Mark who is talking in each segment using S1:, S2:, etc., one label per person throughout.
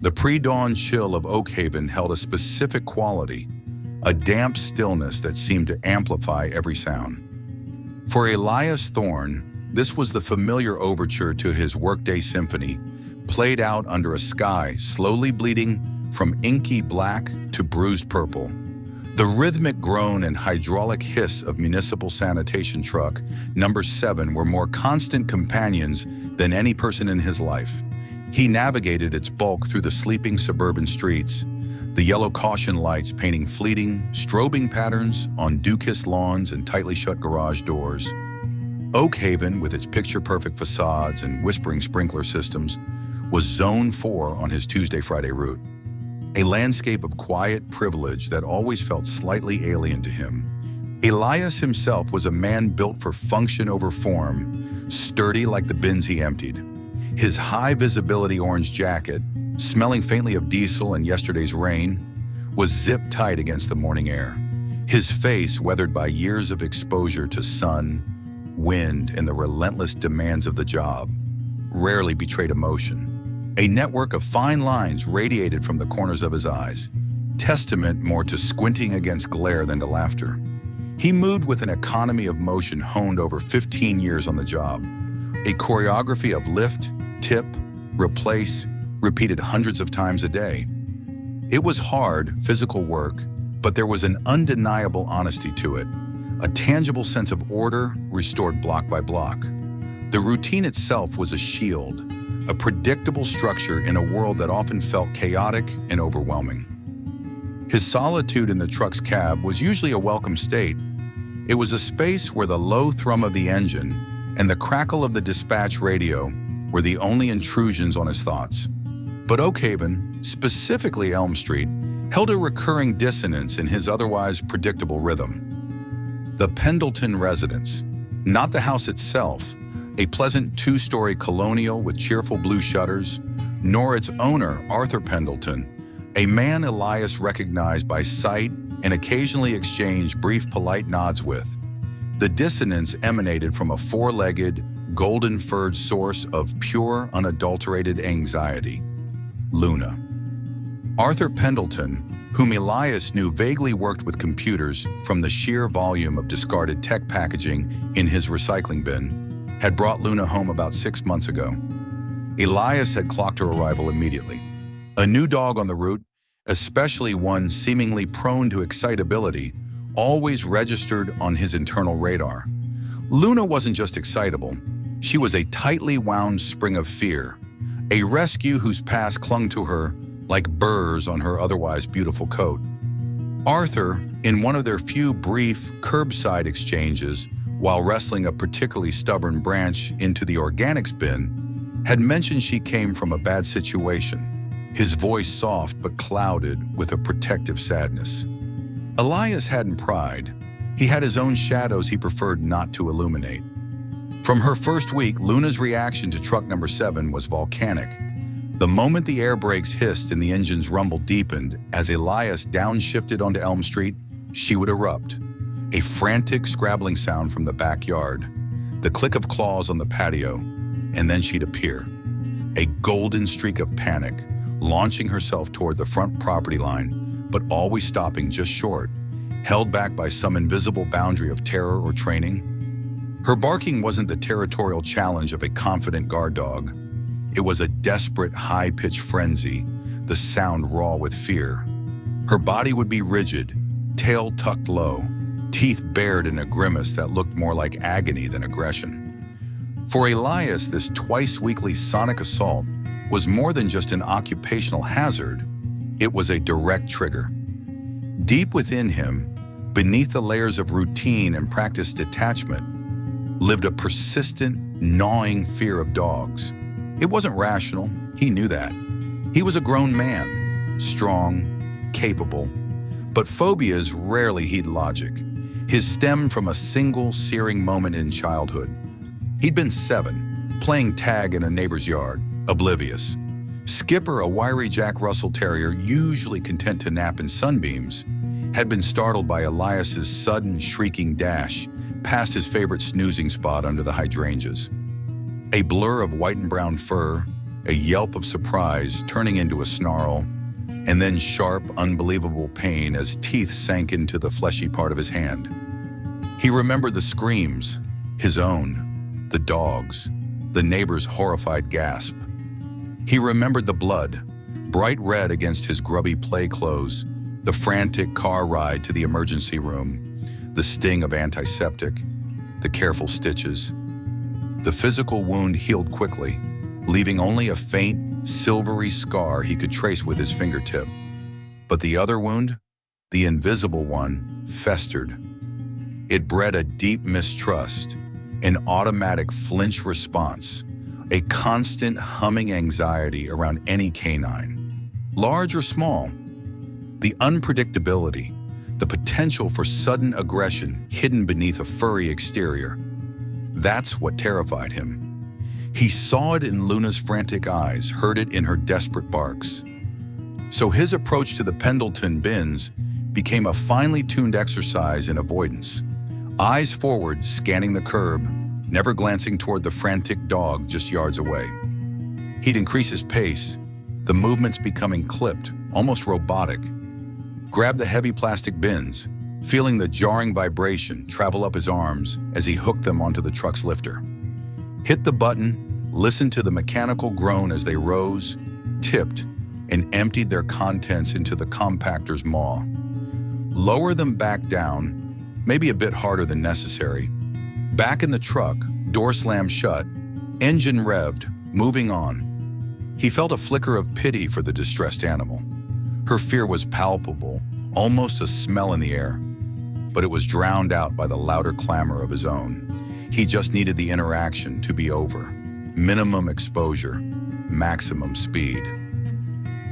S1: The pre-dawn chill of Oakhaven held a specific quality, a damp stillness that seemed to amplify every sound. For Elias Thorne, this was the familiar overture to his Workday Symphony, played out under a sky slowly bleeding from inky black to bruised purple. The rhythmic groan and hydraulic hiss of municipal sanitation truck number 7 were more constant companions than any person in his life. He navigated its bulk through the sleeping suburban streets, the yellow caution lights painting fleeting, strobing patterns on dew-kissed lawns and tightly shut garage doors. Oakhaven, with its picture-perfect facades and whispering sprinkler systems, was Zone 4 on his Tuesday-Friday route, a landscape of quiet privilege that always felt slightly alien to him. Elias himself was a man built for function over form, sturdy like the bins he emptied. His high-visibility orange jacket, smelling faintly of diesel and yesterday's rain, was zipped tight against the morning air. His face, weathered by years of exposure to sun, wind, and the relentless demands of the job, rarely betrayed emotion. A network of fine lines radiated from the corners of his eyes, testament more to squinting against glare than to laughter. He moved with an economy of motion honed over 15 years on the job, a choreography of lift, tip, replace, repeated hundreds of times a day. It was hard, physical work, but there was an undeniable honesty to it, a tangible sense of order restored block by block. The routine itself was a shield, a predictable structure in a world that often felt chaotic and overwhelming. His solitude in the truck's cab was usually a welcome state. It was a space where the low thrum of the engine and the crackle of the dispatch radio were the only intrusions on his thoughts. But Oakhaven, specifically Elm Street, held a recurring dissonance in his otherwise predictable rhythm. The Pendleton residence, not the house itself, a pleasant 2-story colonial with cheerful blue shutters, nor its owner, Arthur Pendleton, a man Elias recognized by sight and occasionally exchanged brief polite nods with. The dissonance emanated from a 4-legged, golden-furred source of pure, unadulterated anxiety: Luna. Arthur Pendleton, whom Elias knew vaguely worked with computers from the sheer volume of discarded tech packaging in his recycling bin, had brought Luna home about 6 months ago. Elias had clocked her arrival immediately. A new dog on the route, especially one seemingly prone to excitability, always registered on his internal radar. Luna wasn't just excitable, she was a tightly wound spring of fear, a rescue whose past clung to her like burrs on her otherwise beautiful coat. Arthur, in one of their few brief curbside exchanges while wrestling a particularly stubborn branch into the organics bin, had mentioned she came from a bad situation, his voice soft but clouded with a protective sadness. Elias hadn't pried. He had his own shadows he preferred not to illuminate. From her first week, Luna's reaction to truck number 7 was volcanic. The moment the air brakes hissed and the engine's rumble deepened as Elias downshifted onto Elm Street, she would erupt. A frantic scrabbling sound from the backyard, the click of claws on the patio, and then she'd appear. A golden streak of panic, launching herself toward the front property line, but always stopping just short, held back by some invisible boundary of terror or training. Her barking wasn't the territorial challenge of a confident guard dog. It was a desperate, high-pitched frenzy, the sound raw with fear. Her body would be rigid, tail tucked low, teeth bared in a grimace that looked more like agony than aggression. For Elias, this twice-weekly sonic assault was more than just an occupational hazard. It was a direct trigger. Deep within him, beneath the layers of routine and practiced detachment, lived a persistent, gnawing fear of dogs. It wasn't rational, he knew that. He was a grown man, strong, capable, but phobias rarely heed logic. His stemmed from a single searing moment in childhood. He'd been 7, playing tag in a neighbor's yard, oblivious. Skipper, a wiry Jack Russell Terrier usually content to nap in sunbeams, had been startled by Elias's sudden shrieking dash past his favorite snoozing spot under the hydrangeas. A blur of white and brown fur, a yelp of surprise turning into a snarl, and then sharp, unbelievable pain as teeth sank into the fleshy part of his hand. He remembered the screams, his own, the dog's, the neighbor's horrified gasp. He remembered the blood, bright red against his grubby play clothes, the frantic car ride to the emergency room, the sting of antiseptic, the careful stitches. The physical wound healed quickly, leaving only a faint, silvery scar he could trace with his fingertip. But the other wound, the invisible one, festered. It bred a deep mistrust, an automatic flinch response, a constant humming anxiety around any canine, large or small. The unpredictability, the potential for sudden aggression hidden beneath a furry exterior. That's what terrified him. He saw it in Luna's frantic eyes, heard it in her desperate barks. So his approach to the Pendleton bins became a finely tuned exercise in avoidance. Eyes forward, scanning the curb, never glancing toward the frantic dog just yards away. He'd increase his pace, the movements becoming clipped, almost robotic. Grab the heavy plastic bins, feeling the jarring vibration travel up his arms as he hooked them onto the truck's lifter. Hit the button, listened to the mechanical groan as they rose, tipped, and emptied their contents into the compactor's maw. Lower them back down, maybe a bit harder than necessary. Back in the truck, door slammed shut, engine revved, moving on. He felt a flicker of pity for the distressed animal. Her fear was palpable, almost a smell in the air, but it was drowned out by the louder clamor of his own. He just needed the interaction to be over. Minimum exposure, maximum speed.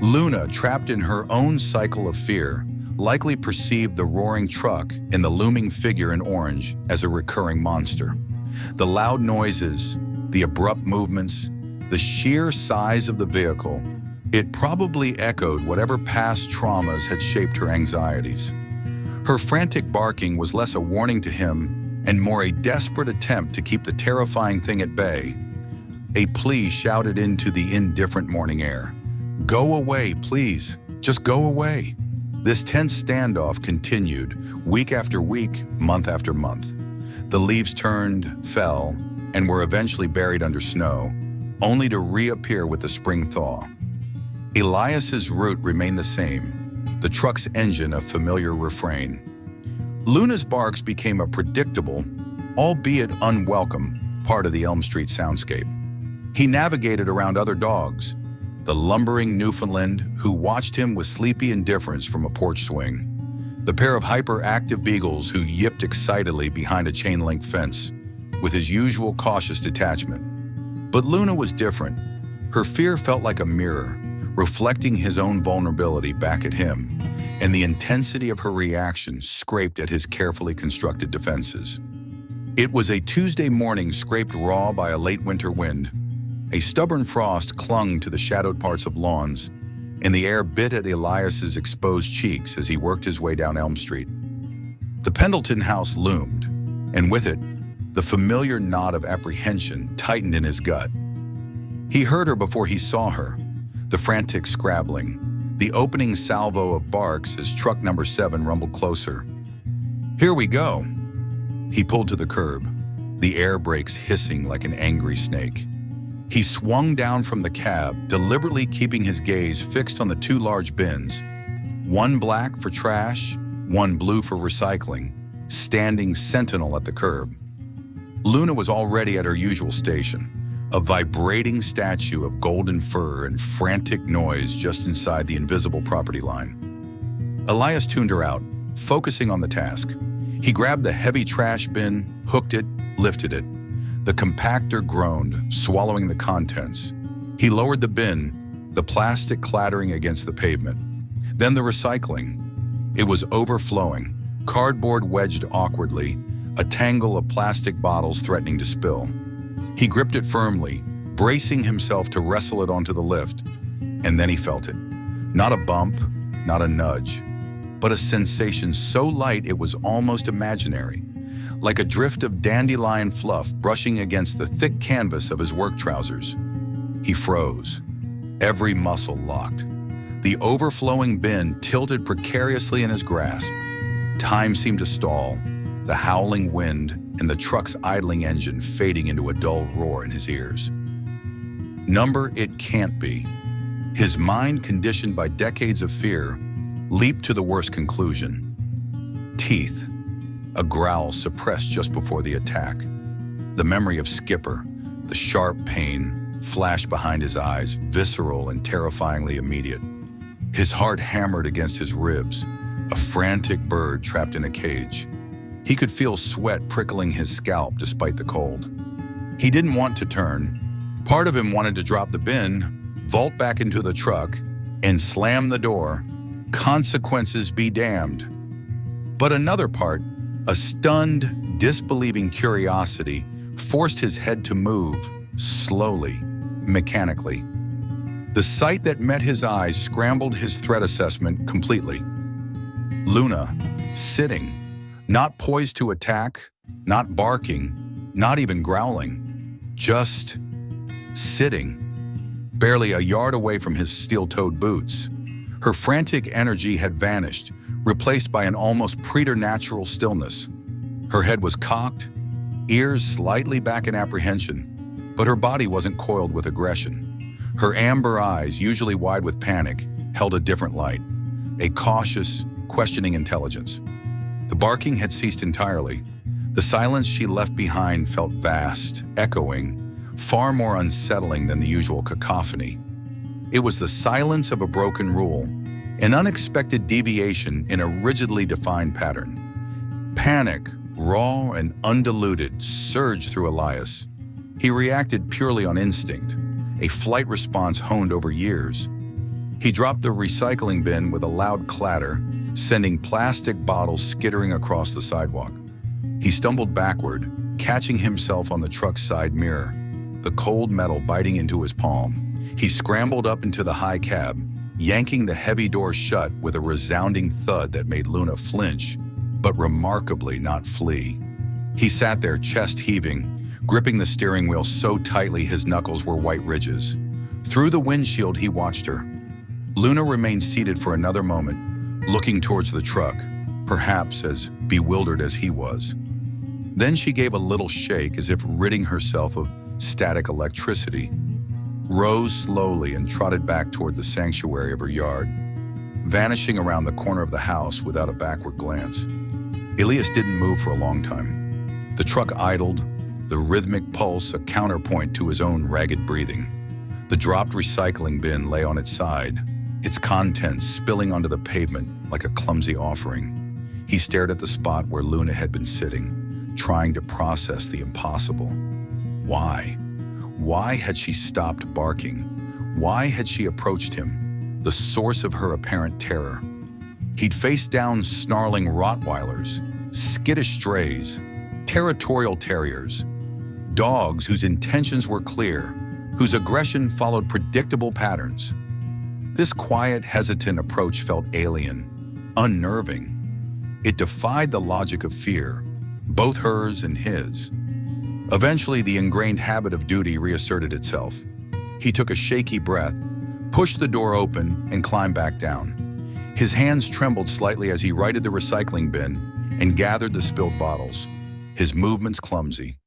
S1: Luna, trapped in her own cycle of fear, likely perceived the roaring truck and the looming figure in orange as a recurring monster. The loud noises, the abrupt movements, the sheer size of the vehicle, it probably echoed whatever past traumas had shaped her anxieties. Her frantic barking was less a warning to him and more a desperate attempt to keep the terrifying thing at bay. A plea shouted into the indifferent morning air. "Go away, please. Just go away." This tense standoff continued, week after week, month after month. The leaves turned, fell, and were eventually buried under snow, only to reappear with the spring thaw. Elias's route remained the same, the truck's engine a familiar refrain. Luna's barks became a predictable, albeit unwelcome, part of the Elm Street soundscape. He navigated around other dogs, the lumbering Newfoundland who watched him with sleepy indifference from a porch swing, the pair of hyperactive beagles who yipped excitedly behind a chain-link fence, with his usual cautious detachment. But Luna was different. Her fear felt like a mirror, reflecting his own vulnerability back at him, and the intensity of her reaction scraped at his carefully constructed defenses. It was a Tuesday morning scraped raw by a late winter wind. A stubborn frost clung to the shadowed parts of lawns, and the air bit at Elias's exposed cheeks as he worked his way down Elm Street. The Pendleton house loomed, and with it, the familiar knot of apprehension tightened in his gut. He heard her before he saw her, the frantic scrabbling, the opening salvo of barks as truck number 7 rumbled closer. "Here we go." He pulled to the curb, the air brakes hissing like an angry snake. He swung down from the cab, deliberately keeping his gaze fixed on the 2 large bins, one black for trash, one blue for recycling, standing sentinel at the curb. Luna was already at her usual station, a vibrating statue of golden fur and frantic noise just inside the invisible property line. Elias tuned her out, focusing on the task. He grabbed the heavy trash bin, hooked it, lifted it. The compactor groaned, swallowing the contents. He lowered the bin, the plastic clattering against the pavement. Then the recycling. It was overflowing, cardboard wedged awkwardly, a tangle of plastic bottles threatening to spill. He gripped it firmly, bracing himself to wrestle it onto the lift, and then he felt it. Not a bump, not a nudge, but a sensation so light it was almost imaginary, like a drift of dandelion fluff brushing against the thick canvas of his work trousers. He froze, every muscle locked. The overflowing bin tilted precariously in his grasp. Time seemed to stall, the howling wind and the truck's idling engine fading into a dull roar in his ears. Number it can't be. His mind, conditioned by decades of fear, leaped to the worst conclusion. Teeth, a growl suppressed just before the attack. The memory of Skipper, the sharp pain, flashed behind his eyes, visceral and terrifyingly immediate. His heart hammered against his ribs, a frantic bird trapped in a cage. He could feel sweat prickling his scalp despite the cold. He didn't want to turn. Part of him wanted to drop the bin, vault back into the truck, and slam the door. Consequences be damned. But another part, a stunned, disbelieving curiosity, forced his head to move, slowly, mechanically. The sight that met his eyes scrambled his threat assessment completely. Luna, sitting, not poised to attack, not barking, not even growling, just sitting, barely a yard away from his steel-toed boots. Her frantic energy had vanished, replaced by an almost preternatural stillness. Her head was cocked, ears slightly back in apprehension, but her body wasn't coiled with aggression. Her amber eyes, usually wide with panic, held a different light, a cautious, questioning intelligence. The barking had ceased entirely. The silence she left behind felt vast, echoing, far more unsettling than the usual cacophony. It was the silence of a broken rule, an unexpected deviation in a rigidly defined pattern. Panic, raw and undiluted, surged through Elias. He reacted purely on instinct, a flight response honed over years. He dropped the recycling bin with a loud clatter, sending plastic bottles skittering across the sidewalk. He stumbled backward, catching himself on the truck's side mirror, the cold metal biting into his palm. He scrambled up into the high cab, yanking the heavy door shut with a resounding thud that made Luna flinch, but remarkably not flee. He sat there, chest heaving, gripping the steering wheel so tightly his knuckles were white ridges. Through the windshield, he watched her. Luna remained seated for another moment, looking towards the truck, perhaps as bewildered as he was. Then she gave a little shake as if ridding herself of static electricity, rose slowly and trotted back toward the sanctuary of her yard, vanishing around the corner of the house without a backward glance. Elias didn't move for a long time. The truck idled, the rhythmic pulse a counterpoint to his own ragged breathing. The dropped recycling bin lay on its side, its contents spilling onto the pavement like a clumsy offering. He stared at the spot where Luna had been sitting, trying to process the impossible. Why? Why had she stopped barking? Why had she approached him, the source of her apparent terror? He'd faced down snarling Rottweilers, skittish strays, territorial terriers, dogs whose intentions were clear, whose aggression followed predictable patterns. This quiet, hesitant approach felt alien, unnerving. It defied the logic of fear, both hers and his. Eventually, the ingrained habit of duty reasserted itself. He took a shaky breath, pushed the door open, and climbed back down. His hands trembled slightly as he righted the recycling bin and gathered the spilled bottles, his movements clumsy.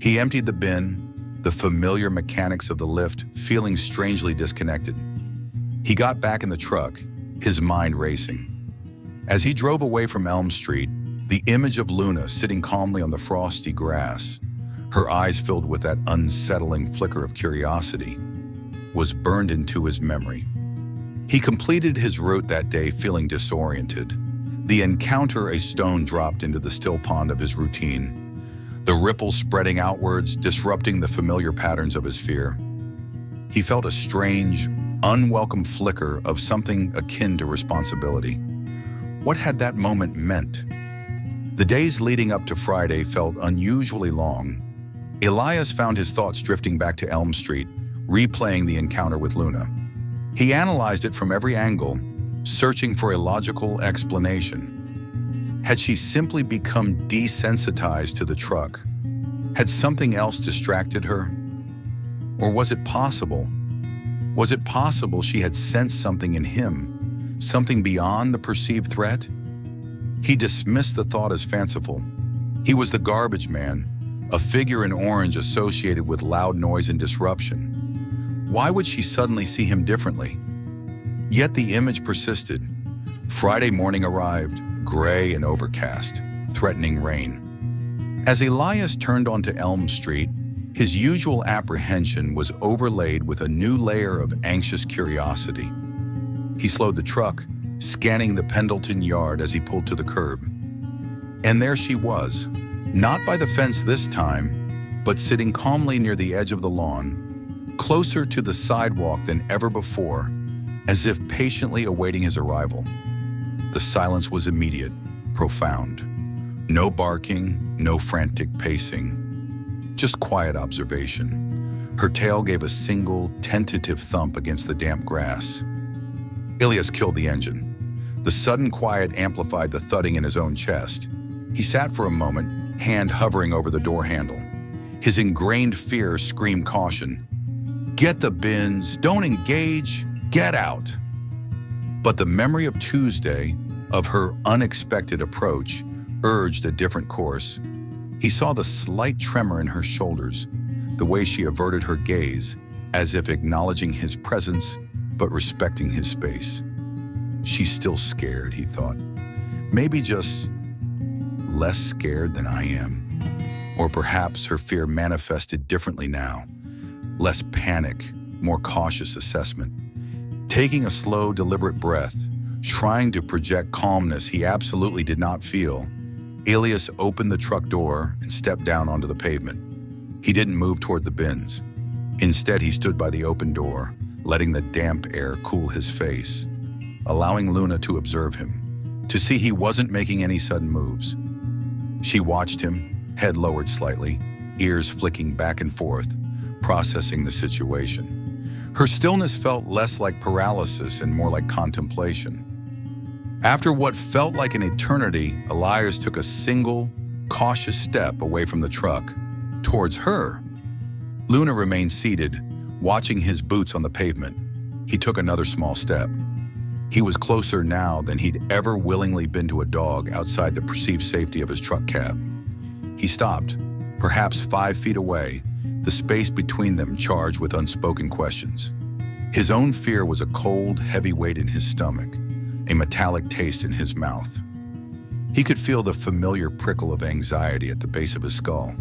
S1: He emptied the bin, the familiar mechanics of the lift feeling strangely disconnected. He got back in the truck, his mind racing. As he drove away from Elm Street, the image of Luna sitting calmly on the frosty grass, her eyes filled with that unsettling flicker of curiosity, was burned into his memory. He completed his route that day feeling disoriented, the encounter a stone dropped into the still pond of his routine, the ripples spreading outwards, disrupting the familiar patterns of his fear. He felt a strange, unwelcome flicker of something akin to responsibility. What had that moment meant? The days leading up to Friday felt unusually long. Elias found his thoughts drifting back to Elm Street, replaying the encounter with Luna. He analyzed it from every angle, searching for a logical explanation. Had she simply become desensitized to the truck? Had something else distracted her? Or was it possible? Was it possible she had sensed something in him, something beyond the perceived threat? He dismissed the thought as fanciful. He was the garbage man, a figure in orange associated with loud noise and disruption. Why would she suddenly see him differently? Yet the image persisted. Friday morning arrived, gray and overcast, threatening rain. As Elias turned onto Elm Street, his usual apprehension was overlaid with a new layer of anxious curiosity. He slowed the truck, scanning the Pendleton yard as he pulled to the curb. And there she was, not by the fence this time, but sitting calmly near the edge of the lawn, closer to the sidewalk than ever before, as if patiently awaiting his arrival. The silence was immediate, profound. No barking, no frantic pacing, just quiet observation. Her tail gave a single, tentative thump against the damp grass. Elias killed the engine. The sudden quiet amplified the thudding in his own chest. He sat for a moment, hand hovering over the door handle. His ingrained fear screamed caution. Get the bins, don't engage, get out. But the memory of Tuesday, of her unexpected approach, urged a different course. He saw the slight tremor in her shoulders, the way she averted her gaze, as if acknowledging his presence, but respecting his space. She's still scared, he thought. Maybe just less scared than I am. Or perhaps her fear manifested differently now. Less panic, more cautious assessment. Taking a slow, deliberate breath, trying to project calmness he absolutely did not feel, Elias opened the truck door and stepped down onto the pavement. He didn't move toward the bins. Instead, he stood by the open door, letting the damp air cool his face, allowing Luna to observe him, to see he wasn't making any sudden moves. She watched him, head lowered slightly, ears flicking back and forth, processing the situation. Her stillness felt less like paralysis and more like contemplation. After what felt like an eternity, Elias took a single, cautious step away from the truck, towards her. Luna remained seated, watching his boots on the pavement. He took another small step. He was closer now than he'd ever willingly been to a dog outside the perceived safety of his truck cab. He stopped, perhaps 5 feet away, the space between them charged with unspoken questions. His own fear was a cold, heavy weight in his stomach, a metallic taste in his mouth. He could feel the familiar prickle of anxiety at the base of his skull.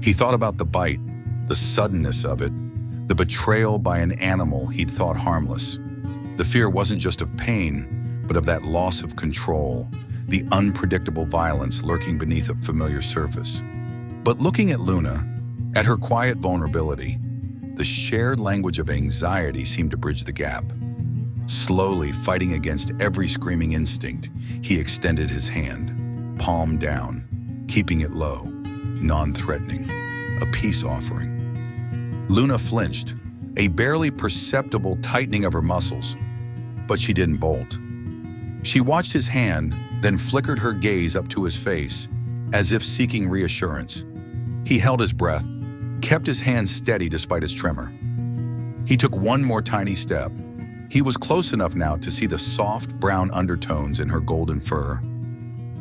S1: He thought about the bite, the suddenness of it, the betrayal by an animal he'd thought harmless. The fear wasn't just of pain, but of that loss of control, the unpredictable violence lurking beneath a familiar surface. But looking at Luna, at her quiet vulnerability, the shared language of anxiety seemed to bridge the gap. Slowly, fighting against every screaming instinct, he extended his hand, palm down, keeping it low, non-threatening, a peace offering. Luna flinched, a barely perceptible tightening of her muscles, but she didn't bolt. She watched his hand, then flickered her gaze up to his face, as if seeking reassurance. He held his breath, kept his hand steady despite his tremor. He took one more tiny step. He was close enough now to see the soft brown undertones in her golden fur,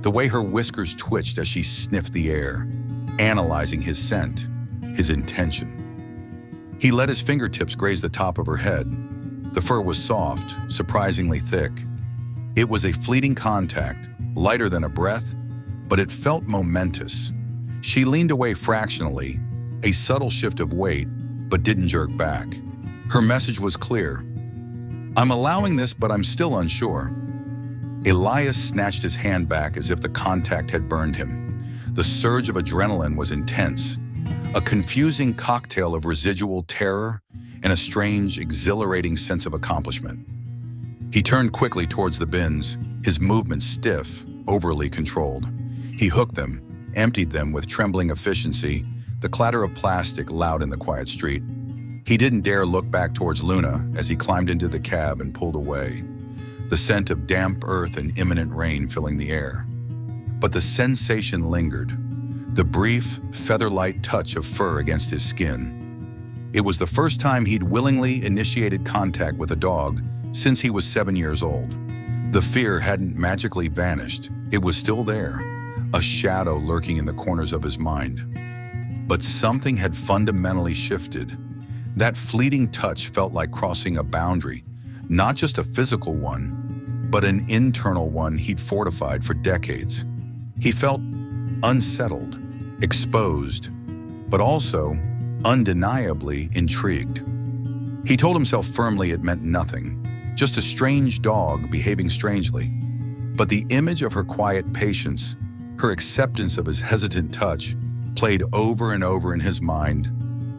S1: the way her whiskers twitched as she sniffed the air, analyzing his scent, his intention. He let his fingertips graze the top of her head. The fur was soft, surprisingly thick. It was a fleeting contact, lighter than a breath, but it felt momentous. She leaned away fractionally, a subtle shift of weight, but didn't jerk back. Her message was clear. I'm allowing this, but I'm still unsure. Elias snatched his hand back as if the contact had burned him. The surge of adrenaline was intense, a confusing cocktail of residual terror and a strange, exhilarating sense of accomplishment. He turned quickly towards the bins, his movements stiff, overly controlled. He hooked them, emptied them with trembling efficiency, the clatter of plastic loud in the quiet street. He didn't dare look back towards Luna as he climbed into the cab and pulled away, the scent of damp earth and imminent rain filling the air. But the sensation lingered, the brief, feather-light touch of fur against his skin. It was the first time he'd willingly initiated contact with a dog since he was 7 years old. The fear hadn't magically vanished. It was still there, a shadow lurking in the corners of his mind. But something had fundamentally shifted. That fleeting touch felt like crossing a boundary, not just a physical one, but an internal one he'd fortified for decades. He felt unsettled, exposed, but also undeniably intrigued. He told himself firmly it meant nothing, just a strange dog behaving strangely. But the image of her quiet patience, her acceptance of his hesitant touch, played over and over in his mind,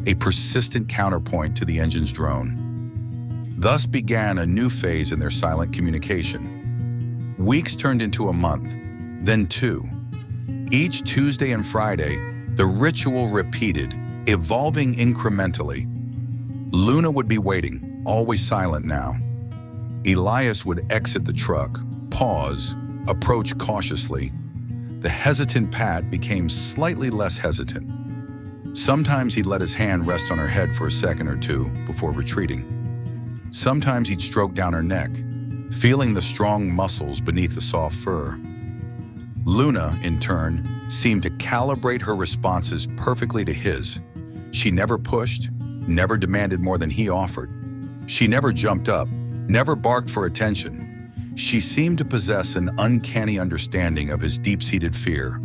S1: a persistent counterpoint to the engine's drone. Thus began a new phase in their silent communication. Weeks turned into a month, then 2. Each Tuesday and Friday, the ritual repeated, evolving incrementally. Luna would be waiting, always silent now. Elias would exit the truck, pause, approach cautiously. The hesitant Pat became slightly less hesitant. Sometimes he'd let his hand rest on her head for a second or two before retreating. Sometimes he'd stroke down her neck, feeling the strong muscles beneath the soft fur. Luna, in turn, seemed to calibrate her responses perfectly to his. She never pushed, never demanded more than he offered. She never jumped up, never barked for attention. She seemed to possess an uncanny understanding of his deep-seated fear,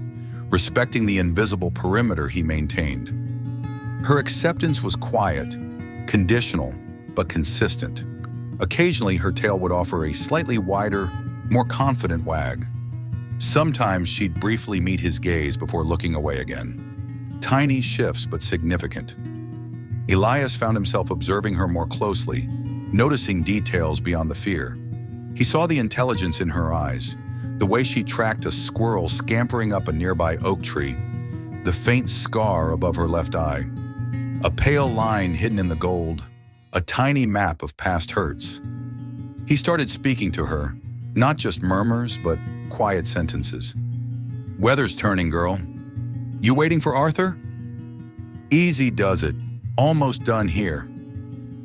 S1: respecting the invisible perimeter he maintained. Her acceptance was quiet, conditional, but consistent. Occasionally, her tail would offer a slightly wider, more confident wag. Sometimes she'd briefly meet his gaze before looking away again. Tiny shifts, but significant. Elias found himself observing her more closely, noticing details beyond the fear. He saw the intelligence in her eyes, the way she tracked a squirrel scampering up a nearby oak tree, the faint scar above her left eye, a pale line hidden in the gold, a tiny map of past hurts. He started speaking to her, not just murmurs, but quiet sentences. "Weather's turning, girl. You waiting for Arthur?" "Easy does it. Almost done here."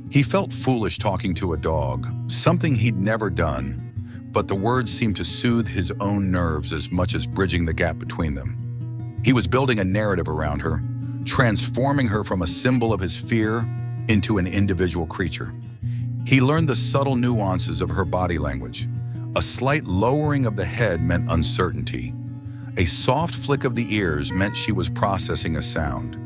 S1: He felt foolish talking to a dog, something he'd never done, but the words seemed to soothe his own nerves as much as bridging the gap between them. He was building a narrative around her, transforming her from a symbol of his fear into an individual creature. He learned the subtle nuances of her body language. A slight lowering of the head meant uncertainty. A soft flick of the ears meant she was processing a sound.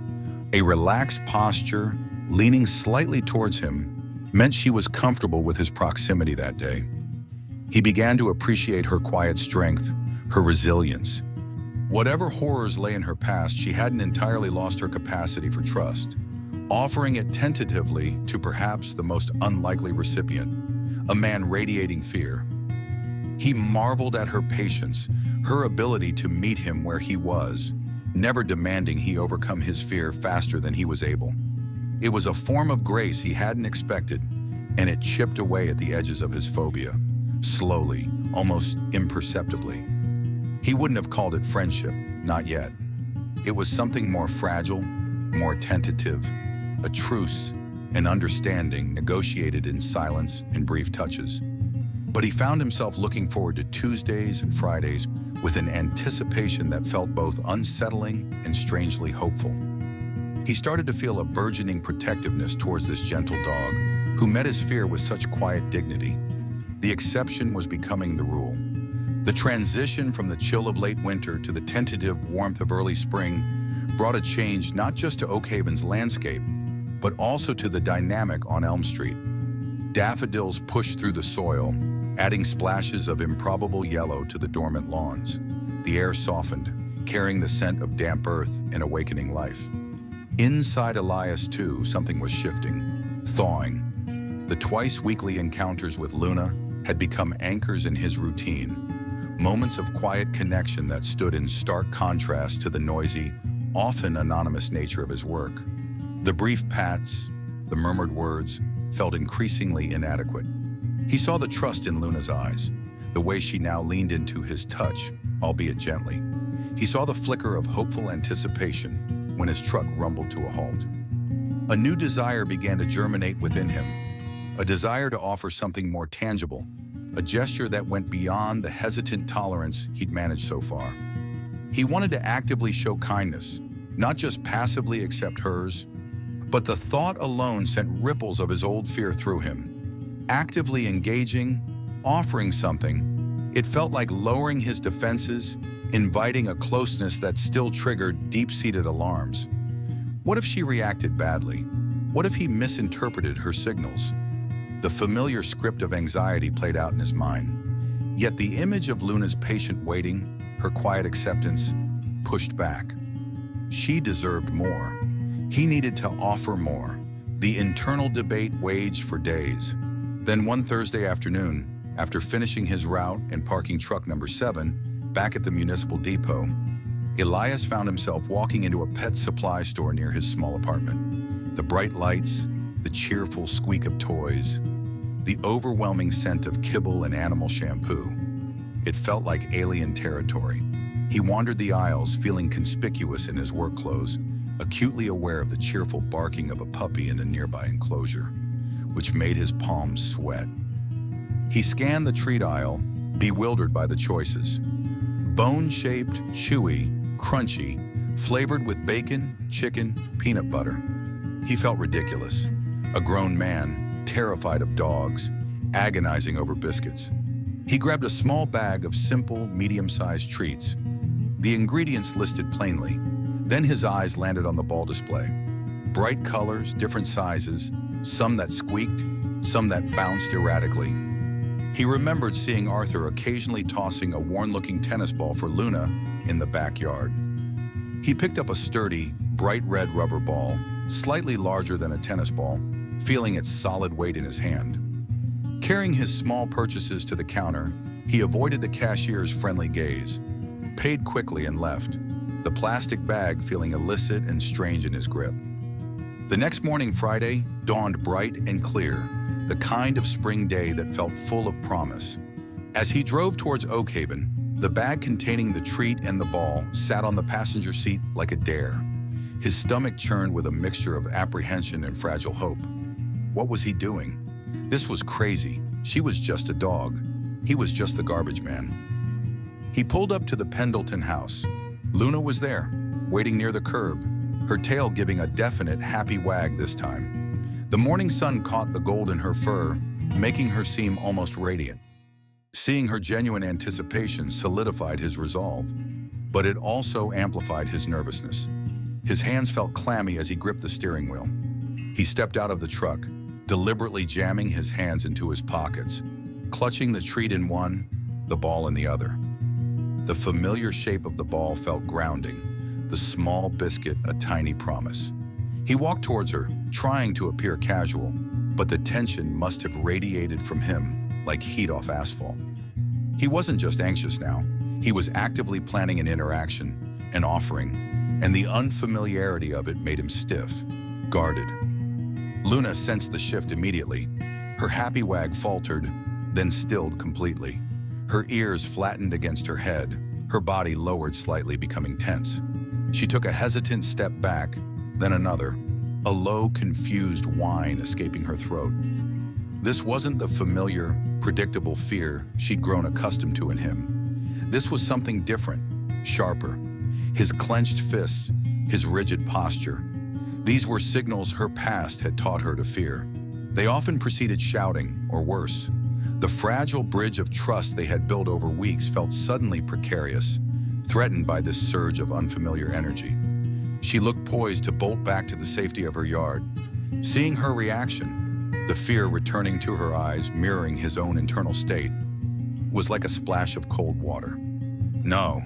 S1: A relaxed posture, leaning slightly towards him, meant she was comfortable with his proximity that day. He began to appreciate her quiet strength, her resilience. Whatever horrors lay in her past, she hadn't entirely lost her capacity for trust, offering it tentatively to perhaps the most unlikely recipient, a man radiating fear. He marveled at her patience, her ability to meet him where he was, never demanding he overcome his fear faster than he was able. It was a form of grace he hadn't expected, and it chipped away at the edges of his phobia, slowly, almost imperceptibly. He wouldn't have called it friendship, not yet. It was something more fragile, more tentative, a truce, an understanding negotiated in silence and brief touches. But he found himself looking forward to Tuesdays and Fridays with an anticipation that felt both unsettling and strangely hopeful. He started to feel a burgeoning protectiveness towards this gentle dog, who met his fear with such quiet dignity. The exception was becoming the rule. The transition from the chill of late winter to the tentative warmth of early spring brought a change not just to Oak Haven's landscape, but also to the dynamic on Elm Street. Daffodils pushed through the soil, adding splashes of improbable yellow to the dormant lawns. The air softened, carrying the scent of damp earth and awakening life. Inside Elias, too, something was shifting, thawing. The twice-weekly encounters with Luna had become anchors in his routine, moments of quiet connection that stood in stark contrast to the noisy, often anonymous nature of his work. The brief pats, the murmured words, felt increasingly inadequate. He saw the trust in Luna's eyes, the way she now leaned into his touch, albeit gently. He saw the flicker of hopeful anticipation when his truck rumbled to a halt. A new desire began to germinate within him, a desire to offer something more tangible, a gesture that went beyond the hesitant tolerance he'd managed so far. He wanted to actively show kindness, not just passively accept hers, but the thought alone sent ripples of his old fear through him. Actively engaging, offering something, it felt like lowering his defenses, inviting a closeness that still triggered deep-seated alarms. What if she reacted badly? What if he misinterpreted her signals? The familiar script of anxiety played out in his mind. Yet the image of Luna's patient waiting, her quiet acceptance, pushed back. She deserved more. He needed to offer more. The internal debate waged for days. Then one Thursday afternoon, after finishing his route and parking truck number 7 back at the municipal depot, Elias found himself walking into a pet supply store near his small apartment. The bright lights, the cheerful squeak of toys, the overwhelming scent of kibble and animal shampoo. It felt like alien territory. He wandered the aisles, feeling conspicuous in his work clothes, acutely aware of the cheerful barking of a puppy in a nearby enclosure, which made his palms sweat. He scanned the treat aisle, bewildered by the choices. Bone-shaped, chewy, crunchy, flavored with bacon, chicken, peanut butter. He felt ridiculous. A grown man, terrified of dogs, agonizing over biscuits. He grabbed a small bag of simple, medium-sized treats. The ingredients listed plainly. Then his eyes landed on the ball display. Bright colors, different sizes, some that squeaked, some that bounced erratically. He remembered seeing Arthur occasionally tossing a worn-looking tennis ball for Luna in the backyard. He picked up a sturdy, bright red rubber ball, slightly larger than a tennis ball, feeling its solid weight in his hand. Carrying his small purchases to the counter, he avoided the cashier's friendly gaze, paid quickly and left, the plastic bag feeling illicit and strange in his grip. The next morning, Friday, dawned bright and clear, the kind of spring day that felt full of promise. As he drove towards Oak Haven, the bag containing the treat and the ball sat on the passenger seat like a dare. His stomach churned with a mixture of apprehension and fragile hope. What was he doing? This was crazy. She was just a dog. He was just the garbage man. He pulled up to the Pendleton house. Luna was there, waiting near the curb, her tail giving a definite happy wag this time. The morning sun caught the gold in her fur, making her seem almost radiant. Seeing her genuine anticipation solidified his resolve, but it also amplified his nervousness. His hands felt clammy as he gripped the steering wheel. He stepped out of the truck, deliberately jamming his hands into his pockets, clutching the treat in one, the ball in the other. The familiar shape of the ball felt grounding, the small biscuit a tiny promise. He walked towards her, trying to appear casual, but the tension must have radiated from him like heat off asphalt. He wasn't just anxious now, he was actively planning an interaction, an offering, and the unfamiliarity of it made him stiff, guarded. Luna sensed the shift immediately. Her happy wag faltered, then stilled completely. Her ears flattened against her head, her body lowered slightly, becoming tense. She took a hesitant step back, then another, a low, confused whine escaping her throat. This wasn't the familiar, predictable fear she'd grown accustomed to in him. This was something different, sharper. His clenched fists, his rigid posture. These were signals her past had taught her to fear. They often preceded shouting, or worse. The fragile bridge of trust they had built over weeks felt suddenly precarious, threatened by this surge of unfamiliar energy. She looked poised to bolt back to the safety of her yard. Seeing her reaction, the fear returning to her eyes, mirroring his own internal state, was like a splash of cold water. No,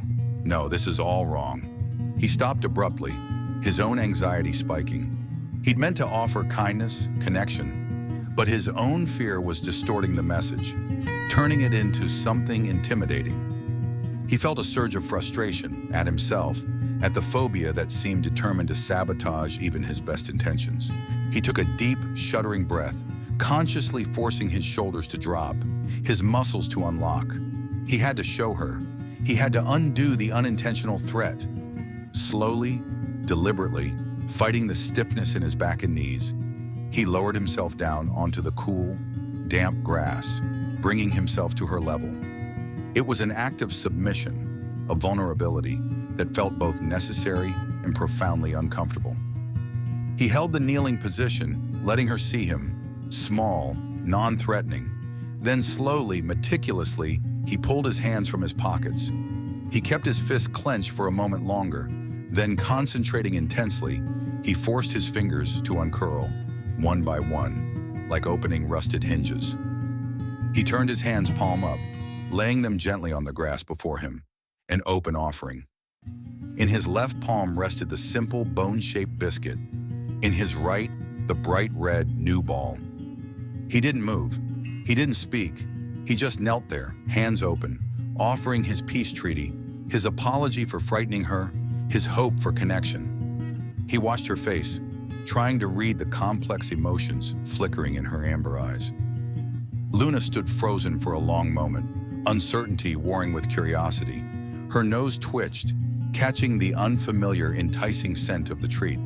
S1: this is all wrong. He stopped abruptly, his own anxiety spiking. He'd meant to offer kindness, connection, but his own fear was distorting the message, turning it into something intimidating. He felt a surge of frustration at himself, at the phobia that seemed determined to sabotage even his best intentions. He took a deep, shuddering breath, consciously forcing his shoulders to drop, his muscles to unlock. He had to show her. He had to undo the unintentional threat. Slowly, deliberately, Fighting the stiffness in his back and knees, he lowered himself down onto the cool, damp grass, bringing himself to her level. It was an act of submission, of vulnerability, that felt both necessary and profoundly uncomfortable. He held the kneeling position, letting her see him, small, non-threatening. Then slowly, meticulously, he pulled his hands from his pockets. He kept his fists clenched for a moment longer, then concentrating intensely, he forced his fingers to uncurl, one by one, like opening rusted hinges. He turned his hands palm up, laying them gently on the grass before him, an open offering. In his left palm rested the simple bone-shaped biscuit. In his right, the bright red new ball. He didn't move. He didn't speak. He just knelt there, hands open, offering his peace treaty, his apology for frightening her, his hope for connection. He watched her face, trying to read the complex emotions flickering in her amber eyes. Luna stood frozen for a long moment, uncertainty warring with curiosity. Her nose twitched, catching the unfamiliar, enticing scent of the treat.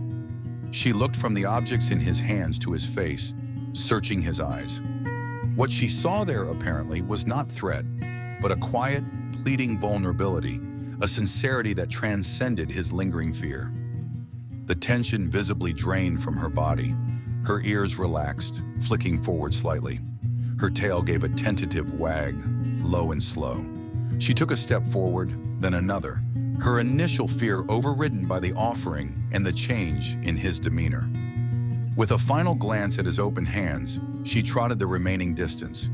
S1: She looked from the objects in his hands to his face, searching his eyes. What she saw there, apparently, was not threat, but a quiet, pleading vulnerability, a sincerity that transcended his lingering fear. The tension visibly drained from her body. Her ears relaxed, flicking forward slightly. Her tail gave a tentative wag, low and slow. She took a step forward, then another, her initial fear overridden by the offering and the change in his demeanor. With a final glance at his open hands, she trotted the remaining distance.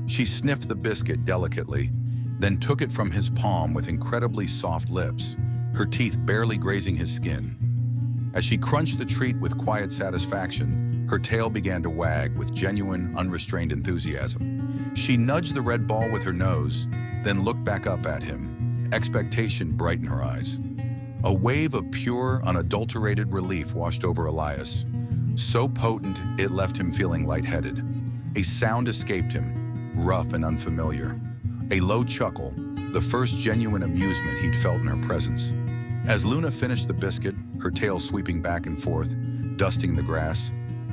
S1: She sniffed the biscuit delicately, then took it from his palm with incredibly soft lips, her teeth barely grazing his skin. As she crunched the treat with quiet satisfaction, her tail began to wag with genuine, unrestrained enthusiasm. She nudged the red ball with her nose, then looked back up at him, expectation bright in her eyes. A wave of pure, unadulterated relief washed over Elias, so potent it left him feeling lightheaded. A sound escaped him, rough and unfamiliar. A low chuckle, the first genuine amusement he'd felt in her presence. As Luna finished the biscuit, her tail sweeping back and forth, dusting the grass,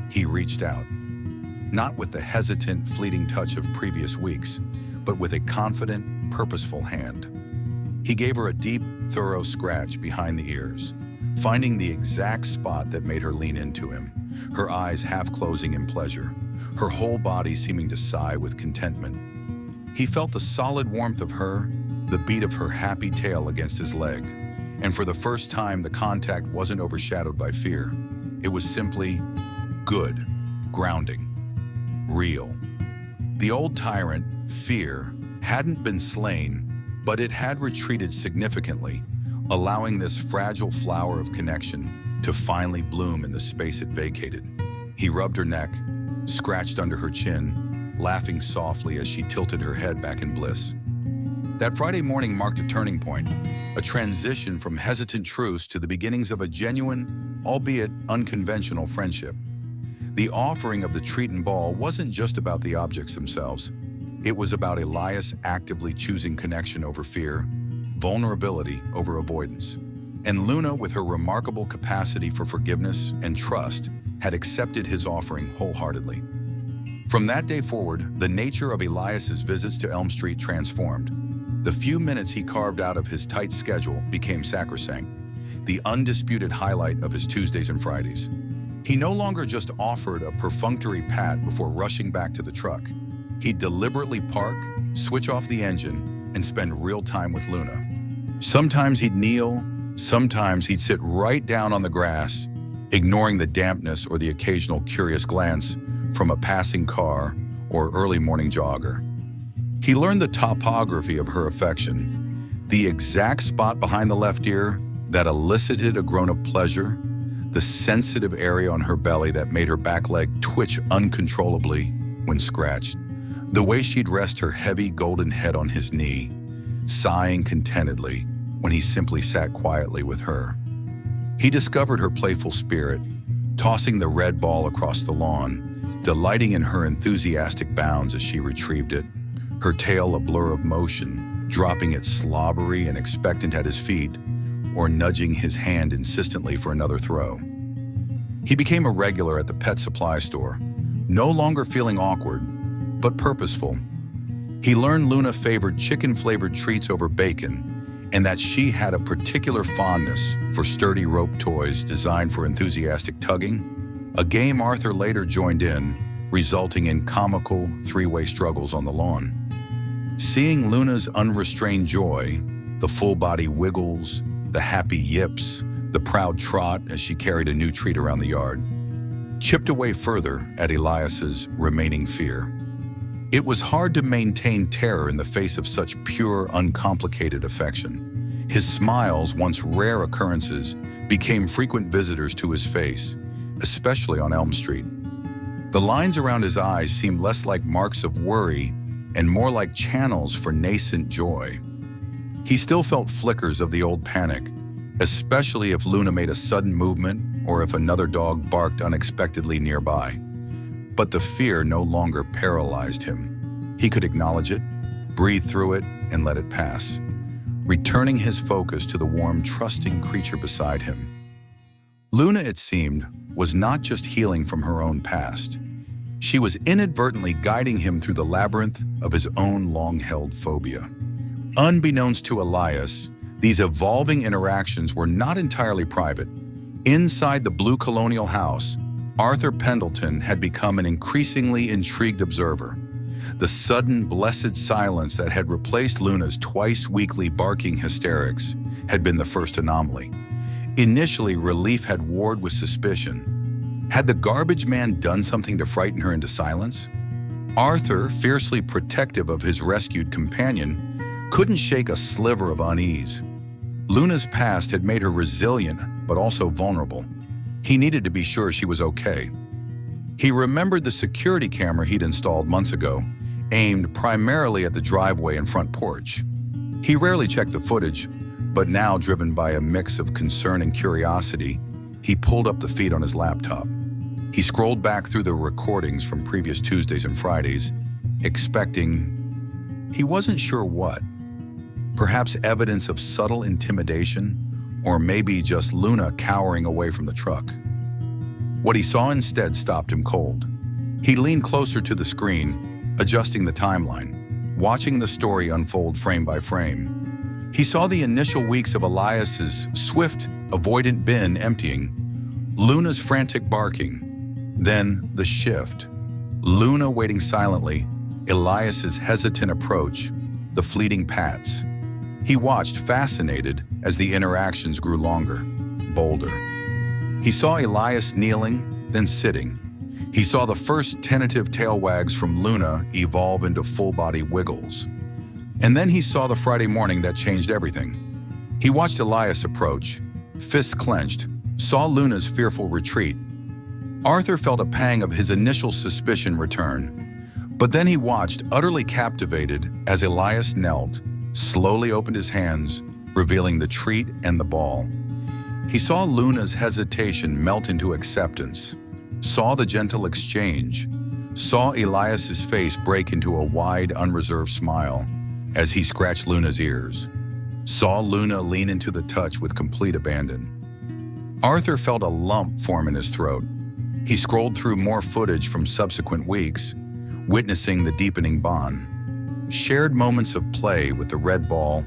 S1: he reached out. Not with the hesitant, fleeting touch of previous weeks, but with a confident, purposeful hand. He gave her a deep, thorough scratch behind the ears, finding the exact spot that made her lean into him, her eyes half closing in pleasure, her whole body seeming to sigh with contentment. He felt the solid warmth of her, the beat of her happy tail against his leg, and for the first time the contact wasn't overshadowed by fear. It was simply good, grounding, real. The old tyrant, fear, hadn't been slain, but it had retreated significantly, allowing this fragile flower of connection to finally bloom in the space it vacated. He rubbed her neck, scratched under her chin, laughing softly as she tilted her head back in bliss. That Friday morning marked a turning point, a transition from hesitant truce to the beginnings of a genuine, albeit unconventional friendship. The offering of the treat and ball wasn't just about the objects themselves. It was about Elias actively choosing connection over fear, vulnerability over avoidance. And Luna, with her remarkable capacity for forgiveness and trust, had accepted his offering wholeheartedly. From that day forward, the nature of Elias's visits to Elm Street transformed. The few minutes he carved out of his tight schedule became sacrosanct, the undisputed highlight of his Tuesdays and Fridays. He no longer just offered a perfunctory pat before rushing back to the truck. He'd deliberately park, switch off the engine, and spend real time with Luna. Sometimes he'd kneel, sometimes he'd sit right down on the grass, ignoring the dampness or the occasional curious glance from a passing car or early morning jogger. He learned the topography of her affection, the exact spot behind the left ear that elicited a groan of pleasure, the sensitive area on her belly that made her back leg twitch uncontrollably when scratched, the way she'd rest her heavy golden head on his knee, sighing contentedly when he simply sat quietly with her. He discovered her playful spirit, tossing the red ball across the lawn, delighting in her enthusiastic bounds as she retrieved it, her tail a blur of motion, dropping it slobbery and expectant at his feet, or nudging his hand insistently for another throw. He became a regular at the pet supply store, no longer feeling awkward, but purposeful. He learned Luna favored chicken-flavored treats over bacon, and that she had a particular fondness for sturdy rope toys designed for enthusiastic tugging, a game Arthur later joined in, resulting in comical three-way struggles on the lawn. Seeing Luna's unrestrained joy, the full-body wiggles, the happy yips, the proud trot as she carried a new treat around the yard, chipped away further at Elias's remaining fear. It was hard to maintain terror in the face of such pure, uncomplicated affection. His smiles, once rare occurrences, became frequent visitors to his face, especially on Elm Street. The lines around his eyes seemed less like marks of worry and more like channels for nascent joy. He still felt flickers of the old panic, especially if Luna made a sudden movement or if another dog barked unexpectedly nearby. But the fear no longer paralyzed him. He could acknowledge it, breathe through it, and let it pass, returning his focus to the warm, trusting creature beside him. Luna, it seemed, was not just healing from her own past. She was inadvertently guiding him through the labyrinth of his own long-held phobia. Unbeknownst to Elias, these evolving interactions were not entirely private. Inside the blue colonial house, Arthur Pendleton had become an increasingly intrigued observer. The sudden, blessed silence that had replaced Luna's twice-weekly barking hysterics had been the first anomaly. Initially, relief had warred with suspicion. Had the garbage man done something to frighten her into silence? Arthur, fiercely protective of his rescued companion, couldn't shake a sliver of unease. Luna's past had made her resilient, but also vulnerable. He needed to be sure she was okay. He remembered the security camera he'd installed months ago, aimed primarily at the driveway and front porch. He rarely checked the footage, but now, driven by a mix of concern and curiosity, he pulled up the feed on his laptop. He scrolled back through the recordings from previous Tuesdays and Fridays, expecting, he wasn't sure what. Perhaps evidence of subtle intimidation, or maybe just Luna cowering away from the truck. What he saw instead stopped him cold. He leaned closer to the screen, adjusting the timeline, watching the story unfold frame by frame. He saw the initial weeks of Elias's swift, avoidant bin emptying, Luna's frantic barking, then the shift. Luna waiting silently, Elias's hesitant approach, the fleeting pats. He watched, fascinated, as the interactions grew longer, bolder. He saw Elias kneeling, then sitting. He saw the first tentative tail wags from Luna evolve into full-body wiggles. And then he saw the Friday morning that changed everything. He watched Elias approach, fists clenched, saw Luna's fearful retreat. Arthur felt a pang of his initial suspicion return, but then he watched, utterly captivated, as Elias knelt, slowly opened his hands, revealing the treat and the ball. He saw Luna's hesitation melt into acceptance, saw the gentle exchange, saw Elias's face break into a wide, unreserved smile as he scratched Luna's ears, saw Luna lean into the touch with complete abandon. Arthur felt a lump form in his throat. He scrolled through more footage from subsequent weeks, witnessing the deepening bond. Shared moments of play with the red ball,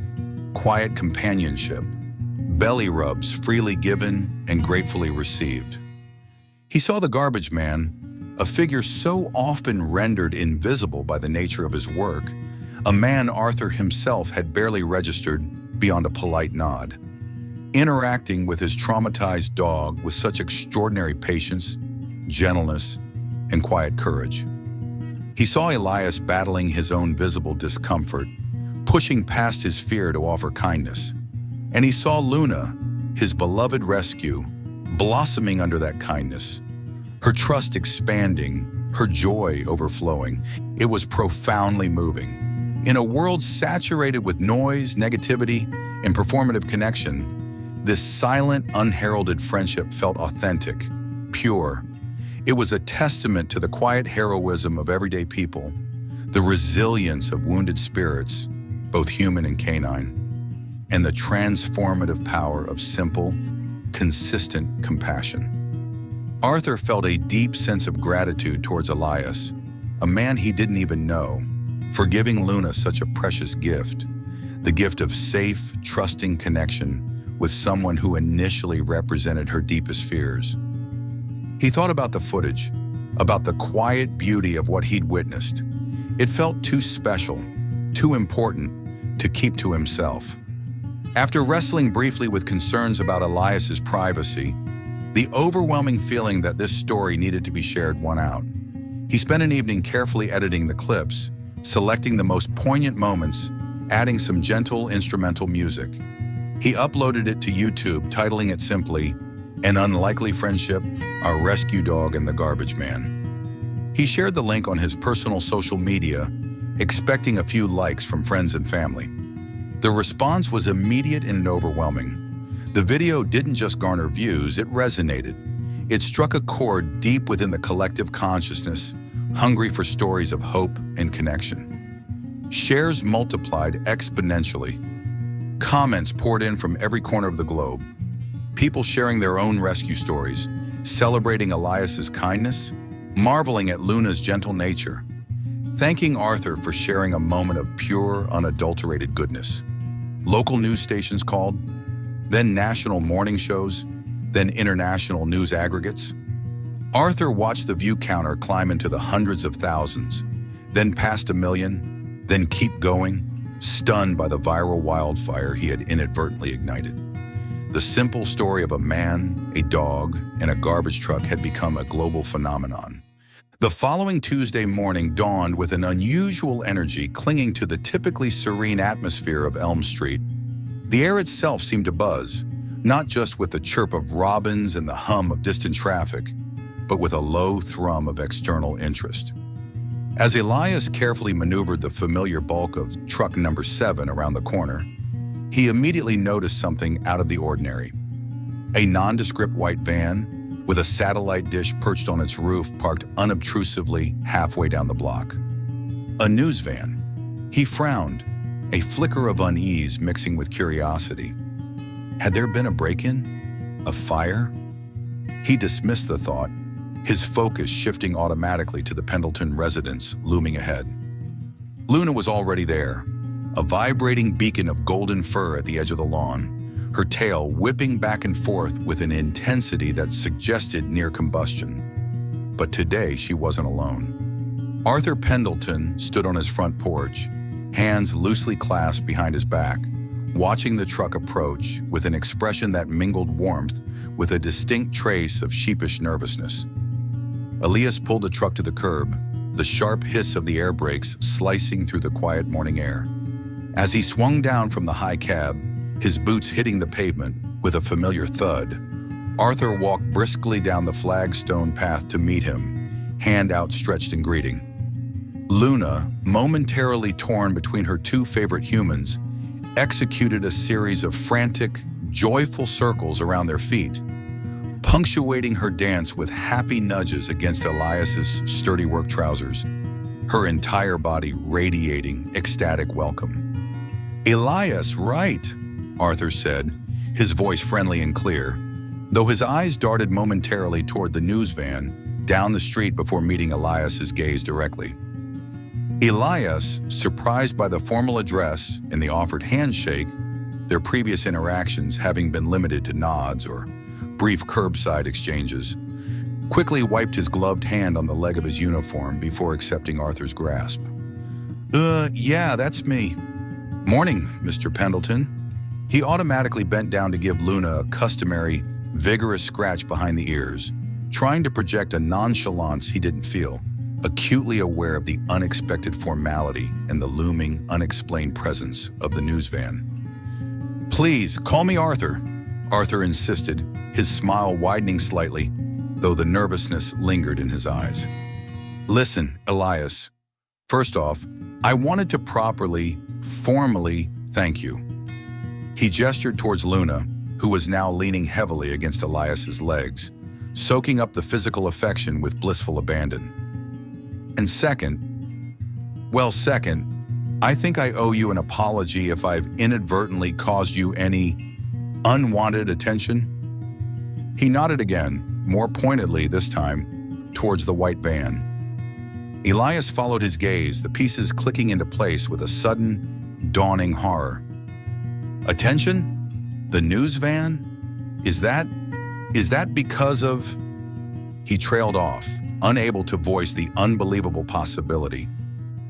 S1: quiet companionship, belly rubs freely given and gratefully received. He saw the garbage man, a figure so often rendered invisible by the nature of his work, a man Arthur himself had barely registered beyond a polite nod, interacting with his traumatized dog with such extraordinary patience, gentleness, and quiet courage. He saw Elias battling his own visible discomfort, pushing past his fear to offer kindness. And he saw Luna, his beloved rescue, blossoming under that kindness, her trust expanding, her joy overflowing. It was profoundly moving. In a world saturated with noise, negativity, and performative connection, this silent, unheralded friendship felt authentic, pure. It was a testament to the quiet heroism of everyday people, the resilience of wounded spirits, both human and canine, and the transformative power of simple, consistent compassion. Arthur felt a deep sense of gratitude towards Elias, a man he didn't even know, for giving Luna such a precious gift, the gift of safe, trusting connection with someone who initially represented her deepest fears. He thought about the footage, about the quiet beauty of what he'd witnessed. It felt too special, too important to keep to himself. After wrestling briefly with concerns about Elias's privacy, the overwhelming feeling that this story needed to be shared won out. He spent an evening carefully editing the clips, selecting the most poignant moments, adding some gentle instrumental music. He uploaded it to YouTube, titling it simply, "An Unlikely Friendship, Our Rescue Dog and the Garbage Man." He shared the link on his personal social media, expecting a few likes from friends and family. The response was immediate and overwhelming. The video didn't just garner views, it resonated. It struck a chord deep within the collective consciousness, hungry for stories of hope and connection. Shares multiplied exponentially. Comments poured in from every corner of the globe. People sharing their own rescue stories, celebrating Elias's kindness, marveling at Luna's gentle nature, thanking Arthur for sharing a moment of pure, unadulterated goodness. Local news stations called, then national morning shows, then international news aggregates. Arthur watched the view counter climb into the hundreds of thousands, then past 1 million, then keep going, stunned by the viral wildfire he had inadvertently ignited. The simple story of a man, a dog, and a garbage truck had become a global phenomenon. The following Tuesday morning dawned with an unusual energy clinging to the typically serene atmosphere of Elm Street. The air itself seemed to buzz, not just with the chirp of robins and the hum of distant traffic, but with a low thrum of external interest. As Elias carefully maneuvered the familiar bulk of truck number 7 around the corner, he immediately noticed something out of the ordinary. A nondescript white van with a satellite dish perched on its roof parked unobtrusively halfway down the block. A news van. He frowned, a flicker of unease mixing with curiosity. Had there been a break-in? A fire? He dismissed the thought, his focus shifting automatically to the Pendleton residence looming ahead. Luna was already there, a vibrating beacon of golden fur at the edge of the lawn, her tail whipping back and forth with an intensity that suggested near combustion. But today she wasn't alone. Arthur Pendleton stood on his front porch, hands loosely clasped behind his back, watching the truck approach with an expression that mingled warmth with a distinct trace of sheepish nervousness. Elias pulled the truck to the curb, the sharp hiss of the air brakes slicing through the quiet morning air. As he swung down from the high cab, his boots hitting the pavement with a familiar thud, Arthur walked briskly down the flagstone path to meet him, hand outstretched in greeting. Luna, momentarily torn between her two favorite humans, executed a series of frantic, joyful circles around their feet, punctuating her dance with happy nudges against Elias's sturdy work trousers, her entire body radiating ecstatic welcome. "Elias, right," Arthur said, his voice friendly and clear, though his eyes darted momentarily toward the news van down the street before meeting Elias's gaze directly. Elias, surprised by the formal address and the offered handshake, their previous interactions having been limited to nods or brief curbside exchanges, quickly wiped his gloved hand on the leg of his uniform before accepting Arthur's grasp. Yeah, that's me." "Morning, Mr. Pendleton." He automatically bent down to give Luna a customary, vigorous scratch behind the ears, trying to project a nonchalance he didn't feel, acutely aware of the unexpected formality and the looming, unexplained presence of the news van. "Please, call me Arthur," Arthur insisted, his smile widening slightly, though the nervousness lingered in his eyes. "Listen, Elias. First off, I wanted to formally thank you." He gestured towards Luna, who was now leaning heavily against Elias's legs, soaking up the physical affection with blissful abandon. "And second, I think I owe you an apology if I've inadvertently caused you any unwanted attention." He nodded again, more pointedly this time, towards the white van. Elias followed his gaze, the pieces clicking into place with a sudden, dawning horror. Attention? The news van? Is that because of... He trailed off, unable to voice the unbelievable possibility.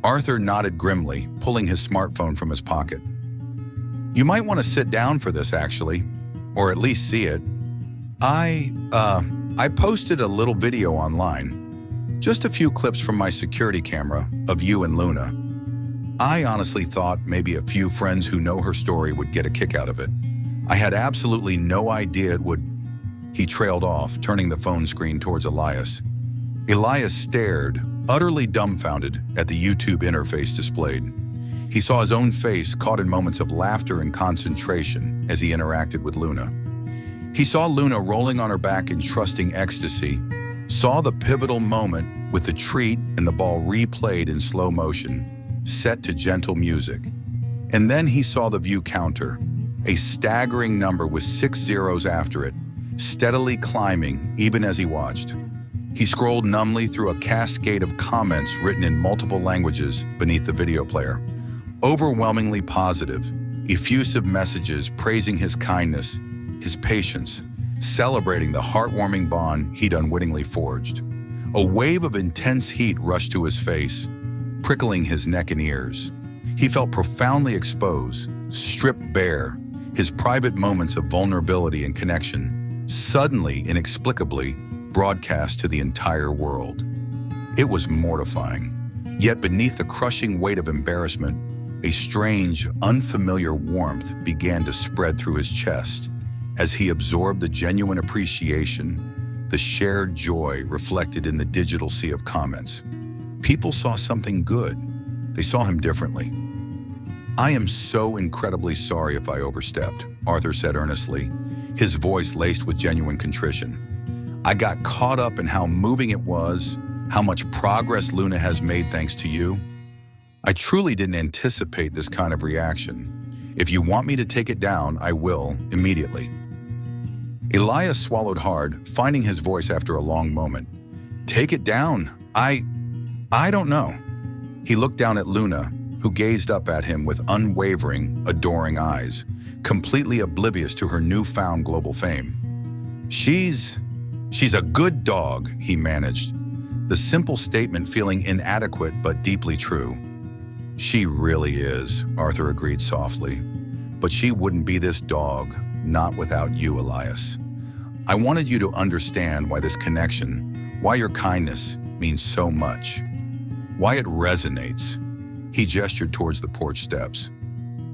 S1: Arthur nodded grimly, pulling his smartphone from his pocket. You might want to sit down for this, actually, or at least see it. I posted a little video online, just a few clips from my security camera of you and Luna. I honestly thought maybe a few friends who know her story would get a kick out of it. I had absolutely no idea it would... He trailed off, turning the phone screen towards Elias. Elias stared, utterly dumbfounded, at the YouTube interface displayed. He saw his own face caught in moments of laughter and concentration as he interacted with Luna. He saw Luna rolling on her back in trusting ecstasy, saw the pivotal moment with the treat and the ball replayed in slow motion, set to gentle music. And then he saw the view counter, a staggering number with 6 zeros after it, steadily climbing even as he watched. He scrolled numbly through a cascade of comments written in multiple languages beneath the video player. Overwhelmingly positive, effusive messages praising his kindness, his patience, celebrating the heartwarming bond he'd unwittingly forged. A wave of intense heat rushed to his face, prickling his neck and ears. He felt profoundly exposed, stripped bare, his private moments of vulnerability and connection suddenly, inexplicably, broadcast to the entire world. It was mortifying. Yet beneath the crushing weight of embarrassment, a strange, unfamiliar warmth began to spread through his chest as he absorbed the genuine appreciation, the shared joy reflected in the digital sea of comments. People saw something good. They saw him differently. I am so incredibly sorry if I overstepped, Arthur said earnestly, his voice laced with genuine contrition. I got caught up in how moving it was, how much progress Luna has made thanks to you. I truly didn't anticipate this kind of reaction. If you want me to take it down, I will, immediately. Elias swallowed hard, finding his voice after a long moment. Take it down? I don't know. He looked down at Luna, who gazed up at him with unwavering, adoring eyes, completely oblivious to her newfound global fame. She's a good dog, he managed, the simple statement feeling inadequate but deeply true. She really is, Arthur agreed softly. But she wouldn't be this dog, not without you, Elias. I wanted you to understand why this connection, why your kindness means so much, why it resonates. He gestured towards the porch steps.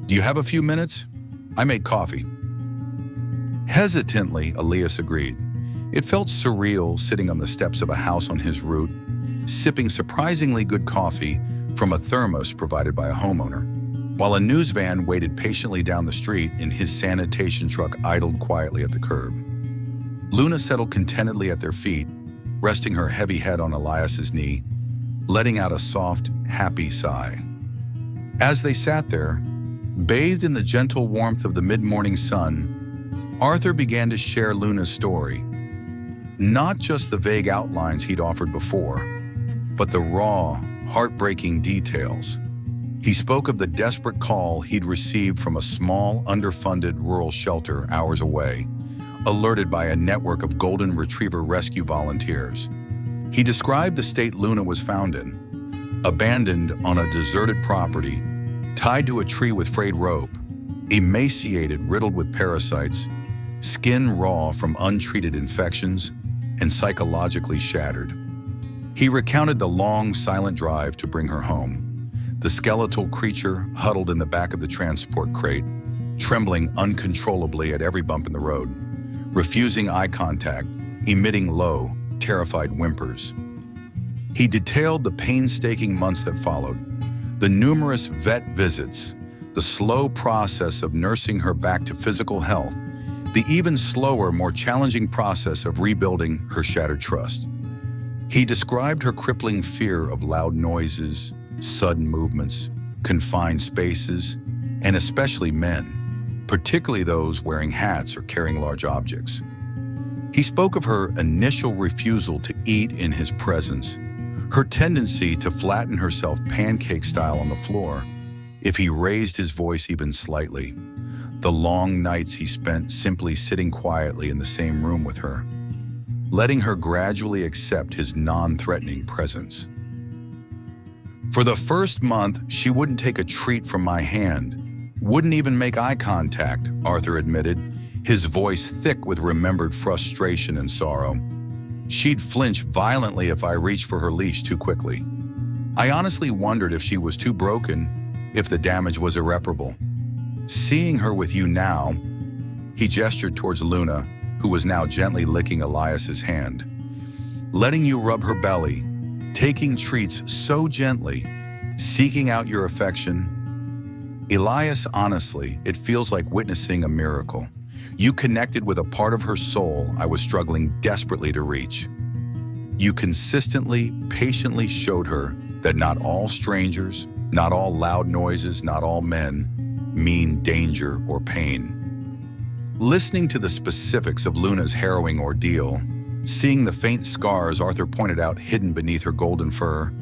S1: Do you have a few minutes? I made coffee. Hesitantly, Elias agreed. It felt surreal sitting on the steps of a house on his route, sipping surprisingly good coffee from a thermos provided by a homeowner, while a news van waited patiently down the street and his sanitation truck idled quietly at the curb. Luna settled contentedly at their feet, resting her heavy head on Elias's knee, letting out a soft, happy sigh. As they sat there, bathed in the gentle warmth of the mid-morning sun, Arthur began to share Luna's story. Not just the vague outlines he'd offered before, but the raw, heartbreaking details. He spoke of the desperate call he'd received from a small, underfunded rural shelter hours away, alerted by a network of golden retriever rescue volunteers. He described the state Luna was found in, abandoned on a deserted property, tied to a tree with frayed rope, emaciated, riddled with parasites, skin raw from untreated infections, and psychologically shattered. He recounted the long, silent drive to bring her home, the skeletal creature huddled in the back of the transport crate, trembling uncontrollably at every bump in the road, refusing eye contact, emitting low, terrified whimpers. He detailed the painstaking months that followed, the numerous vet visits, the slow process of nursing her back to physical health, the even slower, more challenging process of rebuilding her shattered trust. He described her crippling fear of loud noises, sudden movements, confined spaces, and especially men, particularly those wearing hats or carrying large objects. He spoke of her initial refusal to eat in his presence, her tendency to flatten herself pancake style on the floor if he raised his voice even slightly, the long nights he spent simply sitting quietly in the same room with her, letting her gradually accept his non-threatening presence. For the first month, she wouldn't take a treat from my hand, wouldn't even make eye contact, Arthur admitted, his voice thick with remembered frustration and sorrow. She'd flinch violently if I reached for her leash too quickly. I honestly wondered if she was too broken, if the damage was irreparable. Seeing her with you now, he gestured towards Luna, who was now gently licking Elias's hand. Letting you rub her belly, taking treats so gently, seeking out your affection. Elias, honestly, it feels like witnessing a miracle. You connected with a part of her soul I was struggling desperately to reach. You consistently, patiently showed her that not all strangers, not all loud noises, not all men mean danger or pain. Listening to the specifics of Luna's harrowing ordeal, seeing the faint scars Arthur pointed out hidden beneath her golden fur,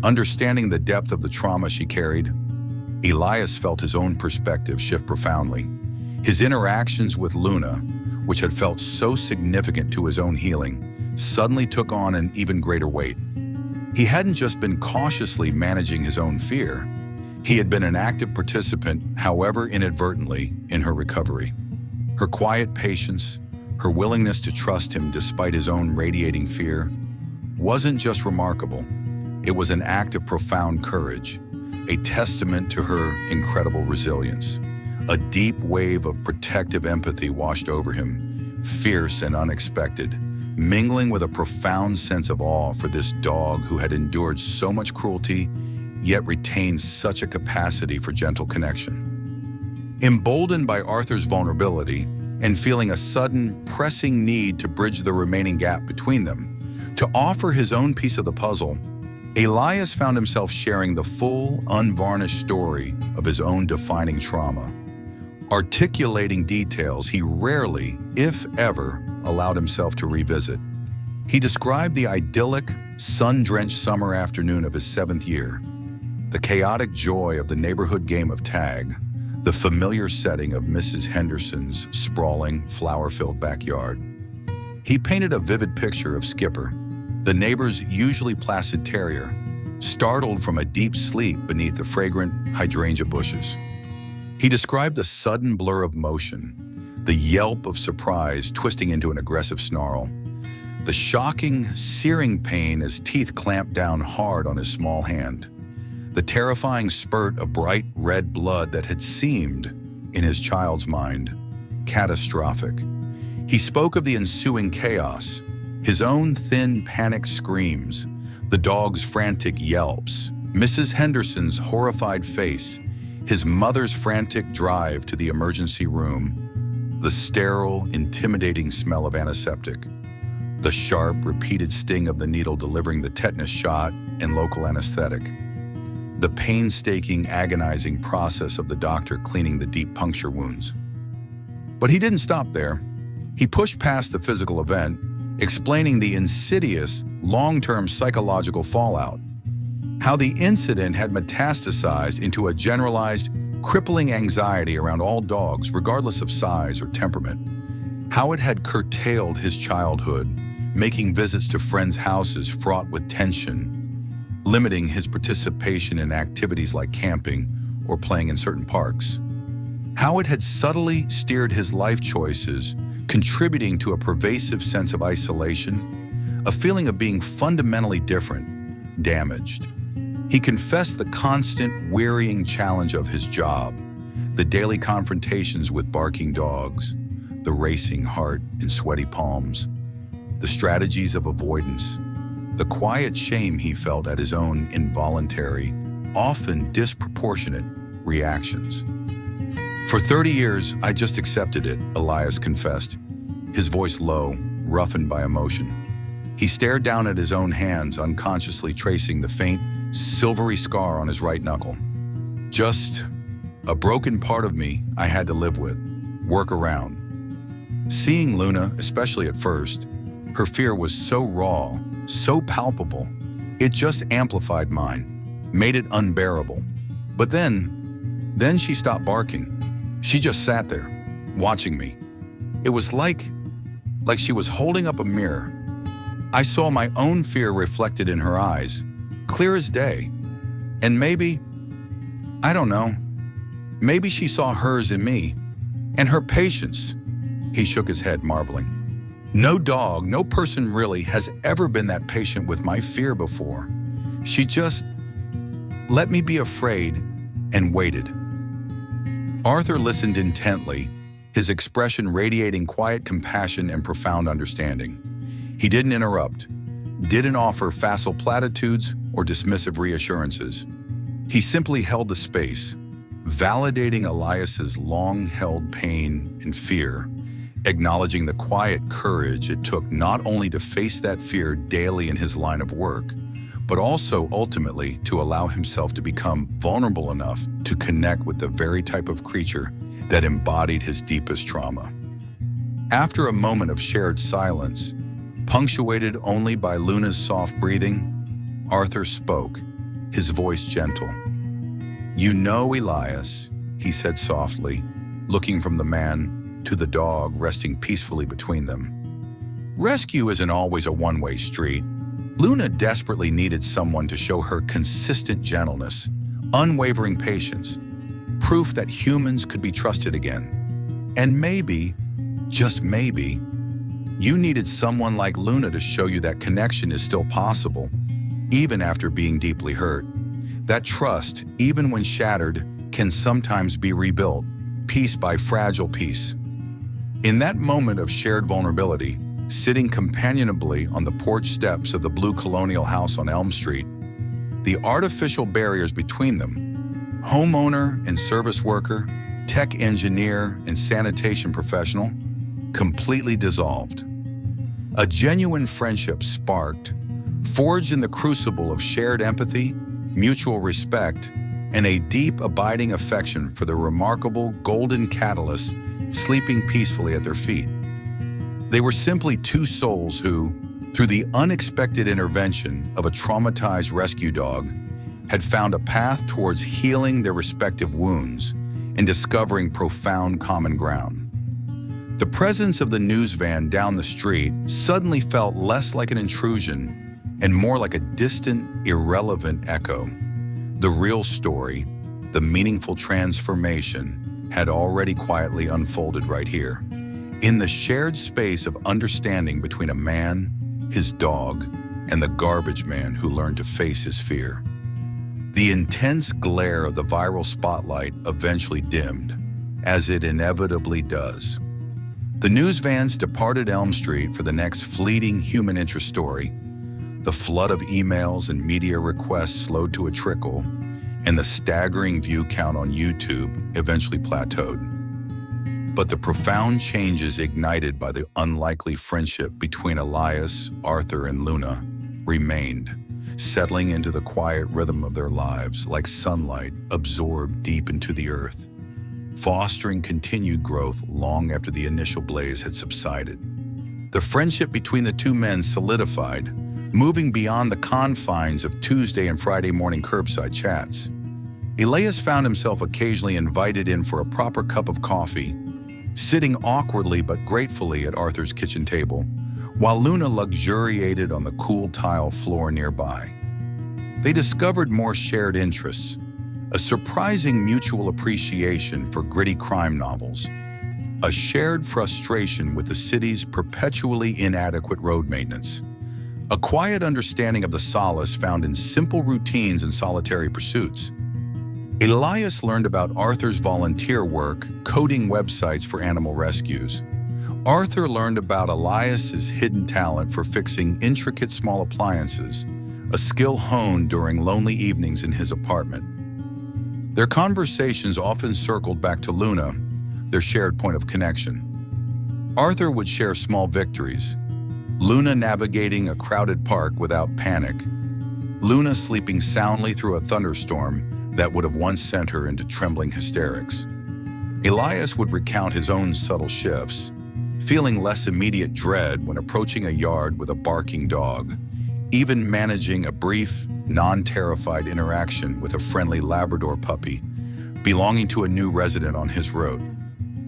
S1: understanding the depth of the trauma she carried, Elias felt his own perspective shift profoundly. His interactions with Luna, which had felt so significant to his own healing, suddenly took on an even greater weight. He hadn't just been cautiously managing his own fear. He had been an active participant, however inadvertently, in her recovery. Her quiet patience, her willingness to trust him despite his own radiating fear, wasn't just remarkable. It was an act of profound courage, a testament to her incredible resilience. A deep wave of protective empathy washed over him, fierce and unexpected, mingling with a profound sense of awe for this dog who had endured so much cruelty, yet retained such a capacity for gentle connection. Emboldened by Arthur's vulnerability and feeling a sudden, pressing need to bridge the remaining gap between them, to offer his own piece of the puzzle, Elias found himself sharing the full, unvarnished story of his own defining trauma, articulating details he rarely, if ever, allowed himself to revisit. He described the idyllic, sun-drenched summer afternoon of his 7th year, the chaotic joy of the neighborhood game of tag, the familiar setting of Mrs. Henderson's sprawling, flower-filled backyard. He painted a vivid picture of Skipper, the neighbor's usually placid terrier, startled from a deep sleep beneath the fragrant hydrangea bushes. He described the sudden blur of motion, the yelp of surprise twisting into an aggressive snarl, the shocking, searing pain as teeth clamped down hard on his small hand, the terrifying spurt of bright red blood that had seemed, in his child's mind, catastrophic. He spoke of the ensuing chaos, his own thin, panicked screams, the dog's frantic yelps, Mrs. Henderson's horrified face, his mother's frantic drive to the emergency room, the sterile, intimidating smell of antiseptic, the sharp, repeated sting of the needle delivering the tetanus shot and local anesthetic, the painstaking, agonizing process of the doctor cleaning the deep puncture wounds. But he didn't stop there. He pushed past the physical event, explaining the insidious, long-term psychological fallout, how the incident had metastasized into a generalized, crippling anxiety around all dogs, regardless of size or temperament, how it had curtailed his childhood, making visits to friends' houses fraught with tension, limiting his participation in activities like camping or playing in certain parks, how it had subtly steered his life choices, contributing to a pervasive sense of isolation, a feeling of being fundamentally different, damaged. He confessed the constant, wearying challenge of his job, the daily confrontations with barking dogs, the racing heart and sweaty palms, the strategies of avoidance, the quiet shame he felt at his own involuntary, often disproportionate, reactions. For 30 years, I just accepted it, Elias confessed, his voice low, roughened by emotion. He stared down at his own hands, unconsciously tracing the faint, silvery scar on his right knuckle. Just a broken part of me I had to live with, work around. Seeing Luna, especially at first, her fear was so raw, so palpable, it just amplified mine, made it unbearable. But then she stopped barking. She just sat there, watching me. It was like she was holding up a mirror. I saw my own fear reflected in her eyes, clear as day. And maybe, I don't know, maybe she saw hers in me, and her patience. He shook his head, marveling. No dog, no person really has ever been that patient with my fear before. She just let me be afraid and waited. Arthur listened intently, his expression radiating quiet compassion and profound understanding. He didn't interrupt, didn't offer facile platitudes or dismissive reassurances. He simply held the space, validating Elias's long-held pain and fear, acknowledging the quiet courage it took not only to face that fear daily in his line of work, but also ultimately to allow himself to become vulnerable enough to connect with the very type of creature that embodied his deepest trauma. After a moment of shared silence, punctuated only by Luna's soft breathing, Arthur spoke, his voice gentle. "You know, Elias," he said softly, looking from the man to the dog resting peacefully between them. "Rescue isn't always a one-way street. Luna desperately needed someone to show her consistent gentleness, unwavering patience, proof that humans could be trusted again. And maybe, just maybe, you needed someone like Luna to show you that connection is still possible, even after being deeply hurt. That trust, even when shattered, can sometimes be rebuilt, piece by fragile piece." In that moment of shared vulnerability, sitting companionably on the porch steps of the blue colonial house on Elm Street, the artificial barriers between them, homeowner and service worker, tech engineer and sanitation professional, completely dissolved. A genuine friendship sparked, forged in the crucible of shared empathy, mutual respect, and a deep, abiding affection for the remarkable golden catalyst sleeping peacefully at their feet. They were simply two souls who, through the unexpected intervention of a traumatized rescue dog, had found a path towards healing their respective wounds and discovering profound common ground. The presence of the news van down the street suddenly felt less like an intrusion and more like a distant, irrelevant echo. The real story, the meaningful transformation, had already quietly unfolded right here, in the shared space of understanding between a man, his dog, and the garbage man who learned to face his fear. The intense glare of the viral spotlight eventually dimmed, as it inevitably does. The news vans departed Elm Street for the next fleeting human interest story. The flood of emails and media requests slowed to a trickle, and the staggering view count on YouTube eventually plateaued. But the profound changes ignited by the unlikely friendship between Elias, Arthur, and Luna remained, settling into the quiet rhythm of their lives like sunlight absorbed deep into the earth, fostering continued growth long after the initial blaze had subsided. The friendship between the two men solidified, moving beyond the confines of Tuesday and Friday morning curbside chats. Elias found himself occasionally invited in for a proper cup of coffee, sitting awkwardly but gratefully at Arthur's kitchen table, while Luna luxuriated on the cool tile floor nearby. They discovered more shared interests, a surprising mutual appreciation for gritty crime novels, a shared frustration with the city's perpetually inadequate road maintenance, a quiet understanding of the solace found in simple routines and solitary pursuits. Elias learned about Arthur's volunteer work coding websites for animal rescues. Arthur learned about Elias's hidden talent for fixing intricate small appliances, a skill honed during lonely evenings in his apartment. Their conversations often circled back to Luna, their shared point of connection. Arthur would share small victories, Luna navigating a crowded park without panic, Luna sleeping soundly through a thunderstorm that would have once sent her into trembling hysterics. Elias would recount his own subtle shifts, feeling less immediate dread when approaching a yard with a barking dog, even managing a brief, non-terrified interaction with a friendly Labrador puppy belonging to a new resident on his road.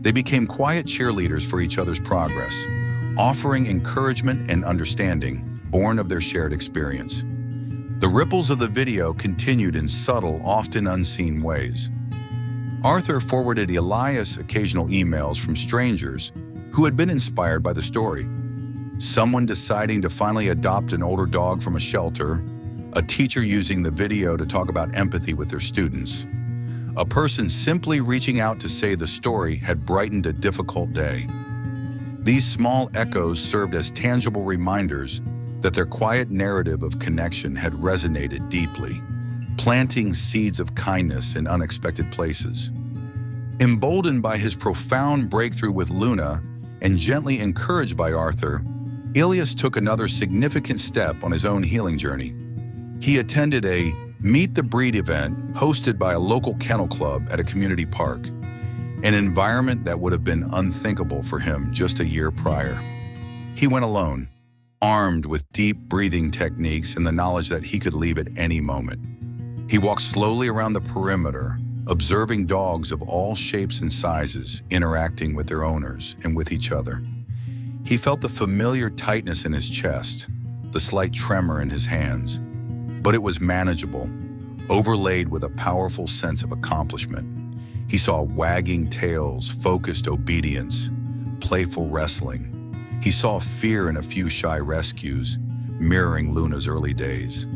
S1: They became quiet cheerleaders for each other's progress, offering encouragement and understanding born of their shared experience. The ripples of the video continued in subtle, often unseen ways. Arthur forwarded Elias occasional emails from strangers who had been inspired by the story. Someone deciding to finally adopt an older dog from a shelter, a teacher using the video to talk about empathy with their students, a person simply reaching out to say the story had brightened a difficult day. These small echoes served as tangible reminders that their quiet narrative of connection had resonated deeply, planting seeds of kindness in unexpected places. Emboldened by his profound breakthrough with Luna and gently encouraged by Arthur, Elias took another significant step on his own healing journey. He attended a Meet the Breed event hosted by a local kennel club at a community park, an environment that would have been unthinkable for him just a year prior. He went alone, armed with deep breathing techniques and the knowledge that he could leave at any moment. He walked slowly around the perimeter, observing dogs of all shapes and sizes interacting with their owners and with each other. He felt the familiar tightness in his chest, the slight tremor in his hands, but it was manageable, overlaid with a powerful sense of accomplishment. He saw wagging tails, focused obedience, playful wrestling. He saw fear in a few shy rescues, mirroring Luna's early days.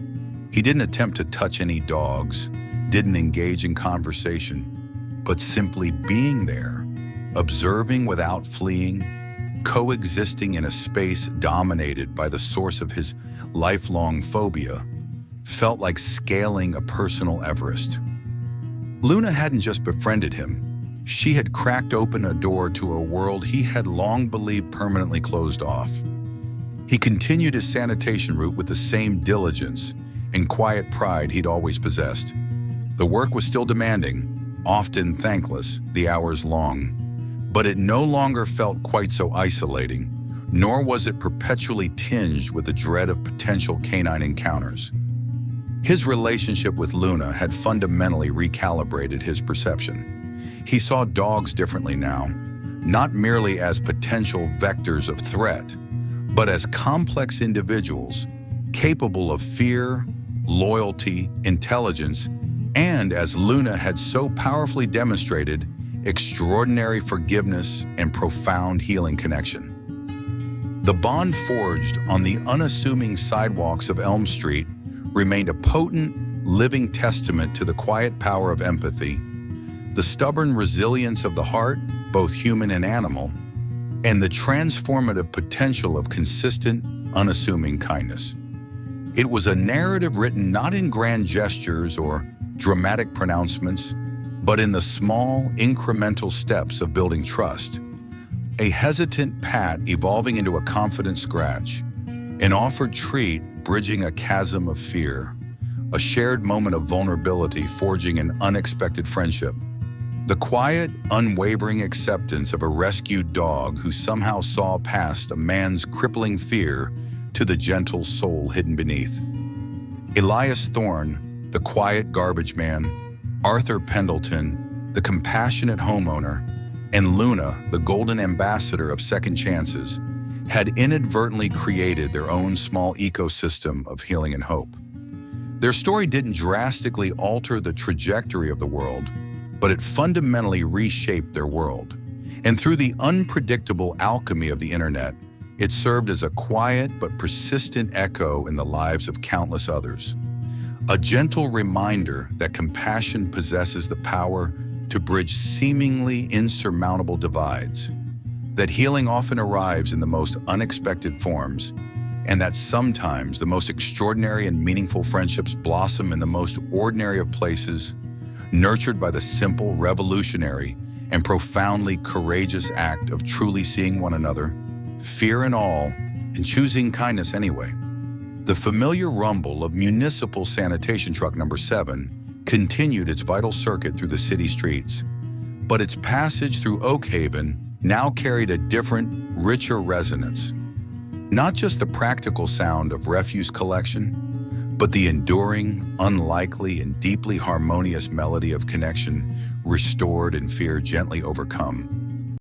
S1: He didn't attempt to touch any dogs, didn't engage in conversation, but simply being there, observing without fleeing, coexisting in a space dominated by the source of his lifelong phobia, felt like scaling a personal Everest. Luna hadn't just befriended him. She had cracked open a door to a world he had long believed permanently closed off. He continued his sanitation route with the same diligence and quiet pride he'd always possessed. The work was still demanding, often thankless, the hours long, but it no longer felt quite so isolating, nor was it perpetually tinged with the dread of potential canine encounters. His relationship with Luna had fundamentally recalibrated his perception. He saw dogs differently now, not merely as potential vectors of threat, but as complex individuals capable of fear, loyalty, intelligence, and, as Luna had so powerfully demonstrated, extraordinary forgiveness and profound healing connection. The bond forged on the unassuming sidewalks of Elm Street remained a potent, living testament to the quiet power of empathy, the stubborn resilience of the heart, both human and animal, and the transformative potential of consistent, unassuming kindness. It was a narrative written not in grand gestures or dramatic pronouncements, but in the small, incremental steps of building trust. A hesitant pat evolving into a confident scratch, an offered treat bridging a chasm of fear, a shared moment of vulnerability forging an unexpected friendship. The quiet, unwavering acceptance of a rescued dog who somehow saw past a man's crippling fear to the gentle soul hidden beneath. Elias Thorne, the quiet garbage man, Arthur Pendleton, the compassionate homeowner, and Luna, the golden ambassador of second chances, had inadvertently created their own small ecosystem of healing and hope. Their story didn't drastically alter the trajectory of the world, but it fundamentally reshaped their world. And through the unpredictable alchemy of the internet, it served as a quiet but persistent echo in the lives of countless others. A gentle reminder that compassion possesses the power to bridge seemingly insurmountable divides, that healing often arrives in the most unexpected forms, and that sometimes the most extraordinary and meaningful friendships blossom in the most ordinary of places, nurtured by the simple, revolutionary, and profoundly courageous act of truly seeing one another, fear and all, and choosing kindness anyway. The familiar rumble of municipal sanitation truck number 7 continued its vital circuit through the city streets, but its passage through Oak Haven now carried a different, richer resonance. Not just the practical sound of refuse collection, but the enduring, unlikely, and deeply harmonious melody of connection, restored and fear gently overcome.